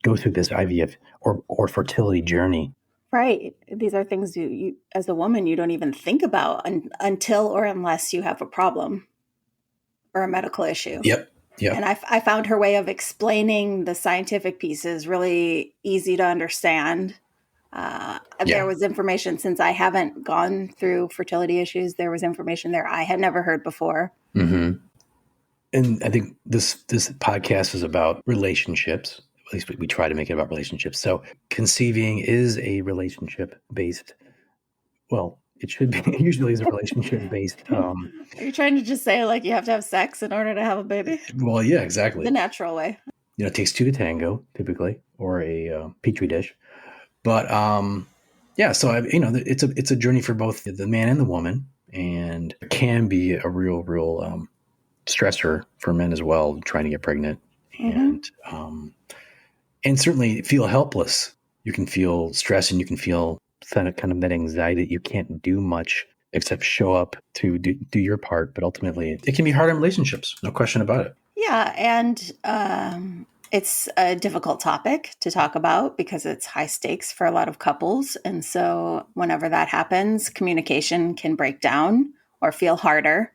go through this IVF or fertility journey. Right. These are things you as a woman, you don't even think about until or unless you have a problem or a medical issue. Yep. And I found her way of explaining the scientific pieces really easy to understand. There was information, since I haven't gone through fertility issues, there was information there I had never heard before. Mm-hmm. And I think this podcast is about relationships. At least we try to make it about relationships. So conceiving is a relationship-based, well, it should be, it usually is a relationship-based. Are you trying to just say like you have to have sex in order to have a baby? Well, yeah, exactly. The natural way. It takes two to tango, typically, or a petri dish. But so it's a journey for both the man and the woman, and it can be a real stressor for men as well, trying to get pregnant, and certainly feel helpless. You can feel stress, and you can feel kind of that anxiety that you can't do much except show up to do your part. But ultimately, it can be hard in relationships, no question about it. Yeah, and it's a difficult topic to talk about because it's high stakes for a lot of couples. And so whenever that happens, communication can break down or feel harder.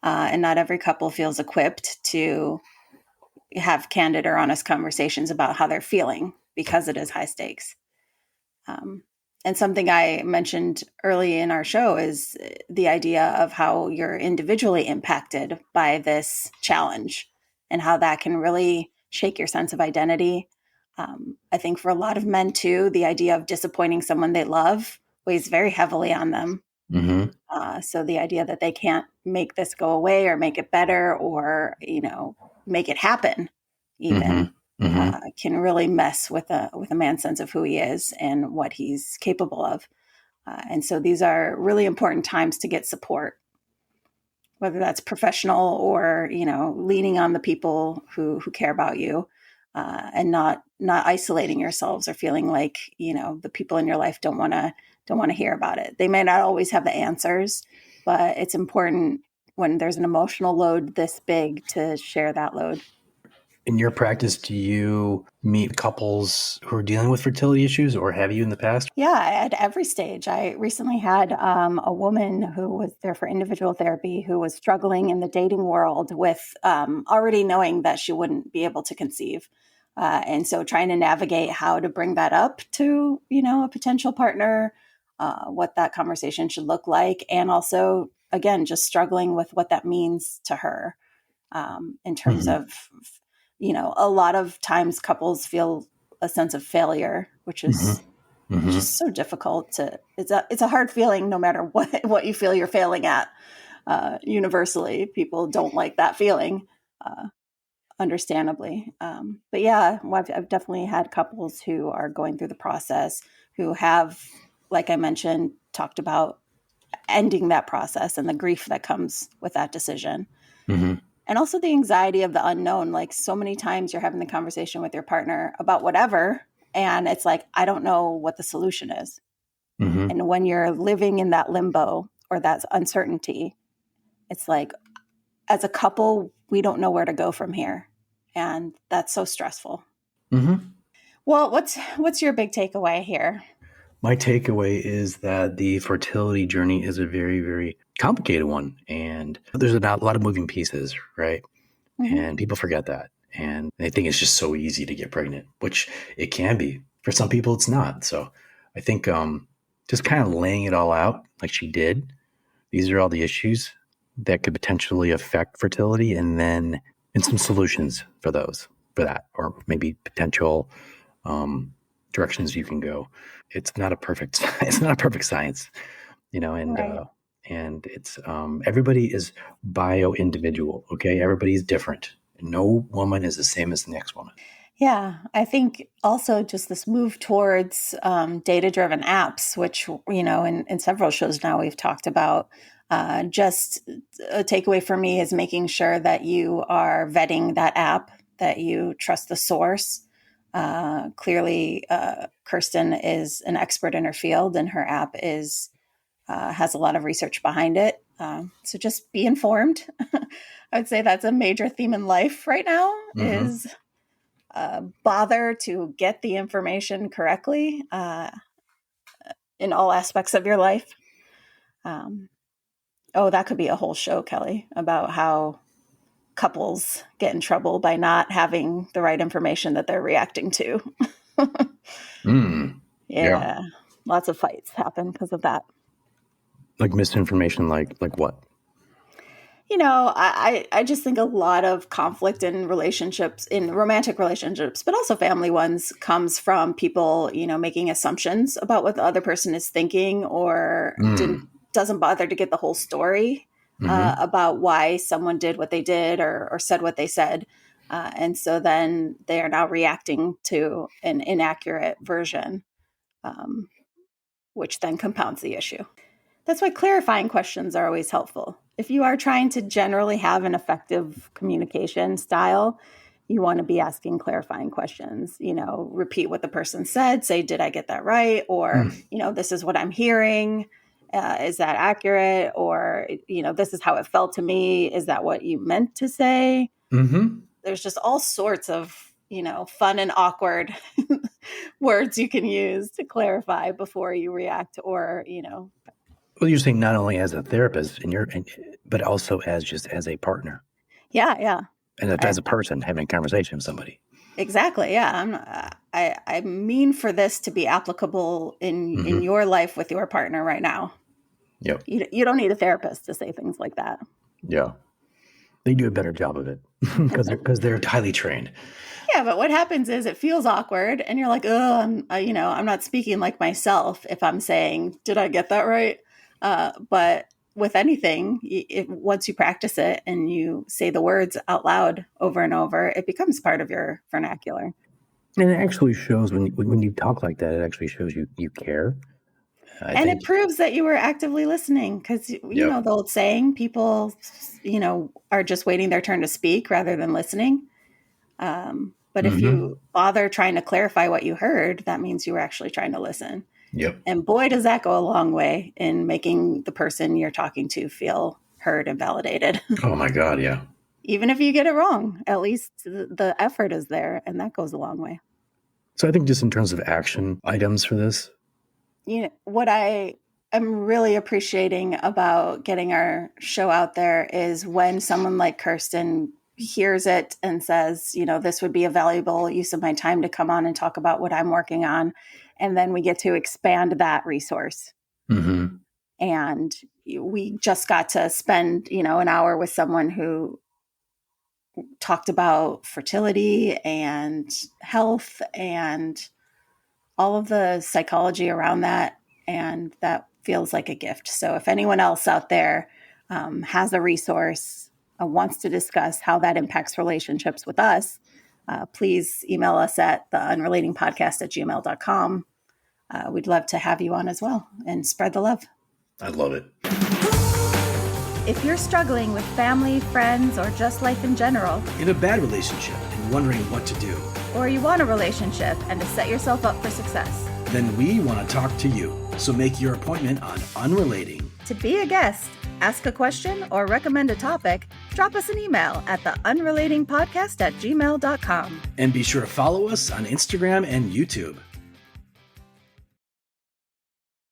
And not every couple feels equipped to have candid or honest conversations about how they're feeling because it is high stakes. And something I mentioned early in our show is the idea of how you're individually impacted by this challenge and how that can really shake your sense of identity. I think for a lot of men too, the idea of disappointing someone they love weighs very heavily on them. Mm-hmm. So the idea that they can't make this go away or make it better or, make it happen even. Can really mess with a man's sense of who he is and what he's capable of. And so these are really important times to get support, whether that's professional or, leaning on the people who care about you, and not isolating yourselves or feeling like, the people in your life don't want to hear about it. They may not always have the answers, but it's important when there's an emotional load this big to share that load. In your practice, do you meet couples who are dealing with fertility issues, or have you in the past? Yeah, at every stage. I recently had a woman who was there for individual therapy who was struggling in the dating world with already knowing that she wouldn't be able to conceive. And so trying to navigate how to bring that up to, a potential partner, what that conversation should look like. And also, again, just struggling with what that means to her in terms of a lot of times couples feel a sense of failure, which is just so difficult it's a hard feeling no matter what you feel you're failing at. Universally, people don't like that feeling, understandably. But yeah, I've definitely had couples who are going through the process who have, like I mentioned, talked about ending that process and the grief that comes with that decision. And also the anxiety of the unknown. Like, so many times you're having the conversation with your partner about whatever, and it's like, I don't know what the solution is. And when you're living in that limbo or that uncertainty, it's like, as a couple, we don't know where to go from here. And that's so stressful. Well, what's your big takeaway here? My takeaway is that the fertility journey is a very, very complicated one. And there's a lot of moving pieces, right? And people forget that. And they think it's just so easy to get pregnant, which it can be. For some people, it's not. So I think just kind of laying it all out like she did. These are all the issues that could potentially affect fertility, and some solutions for that, or maybe potential directions you can go. It's not a perfect science, and Right. and it's everybody is bio individual. Okay, everybody's different. No woman is the same as the next woman. Yeah, I think also just this move towards data-driven apps, which, in several shows now we've talked about. Just a takeaway for me is making sure that you are vetting that app, that you trust the source. Clearly, Kirsten is an expert in her field, and her app has a lot of research behind it. So just be informed. I would say that's a major theme in life right now, is bother to get the information correctly in all aspects of your life. That could be a whole show, Kelly, about how couples get in trouble by not having the right information that they're reacting to. Yeah. Lots of fights happen because of that. Like misinformation, like what? I just think a lot of conflict in relationships, in romantic relationships, but also family ones, comes from people, making assumptions about what the other person is thinking, or doesn't bother to get the whole story about why someone did what they did or said what they said. And so then they are now reacting to an inaccurate version, which then compounds the issue. That's why clarifying questions are always helpful. If you are trying to generally have an effective communication style, you want to be asking clarifying questions. Repeat what the person said, say, did I get that right? Or, this is what I'm hearing. Is that accurate? Or, this is how it felt to me. Is that what you meant to say? There's just all sorts of, fun and awkward words you can use to clarify before you react, or, Well, you're saying not only as a therapist, but also as a partner. Yeah. And as a person having a conversation with somebody. Exactly. Yeah. I mean for this to be applicable in your life with your partner right now. Yep. You don't need a therapist to say things like that. Yeah. They do a better job of it because they're highly trained. Yeah, but what happens is it feels awkward, and you're like, oh, I'm not speaking like myself if I'm saying, did I get that right? But with anything, once you practice it and you say the words out loud over and over, it becomes part of your vernacular. And it actually shows when you talk like that, it actually shows you care. And it proves that you were actively listening, because, the old saying, people, are just waiting their turn to speak rather than listening. But if you bother trying to clarify what you heard, that means you were actually trying to listen. Yep. And boy, does that go a long way in making the person you're talking to feel heard and validated. Oh my God, yeah. Even if you get it wrong, at least the effort is there, and that goes a long way. So I think just in terms of action items for this, what I am really appreciating about getting our show out there is when someone like Kirsten hears it and says, this would be a valuable use of my time to come on and talk about what I'm working on. And then we get to expand that resource. And we just got to spend, an hour with someone who talked about fertility and health and all of the psychology around that. And that feels like a gift. So if anyone else out there has a resource, wants to discuss how that impacts relationships with us, please email us at theunrelatingpodcast@gmail.com. We'd love to have you on as well and spread the love. I love it. If you're struggling with family, friends, or just life in general, in a bad relationship and wondering what to do, or you want a relationship and to set yourself up for success, then we want to talk to you. So make your appointment on Unrelating. To be a guest, ask a question, or recommend a topic, drop us an email at theunrelatingpodcast@gmail.com. And be sure to follow us on Instagram and YouTube.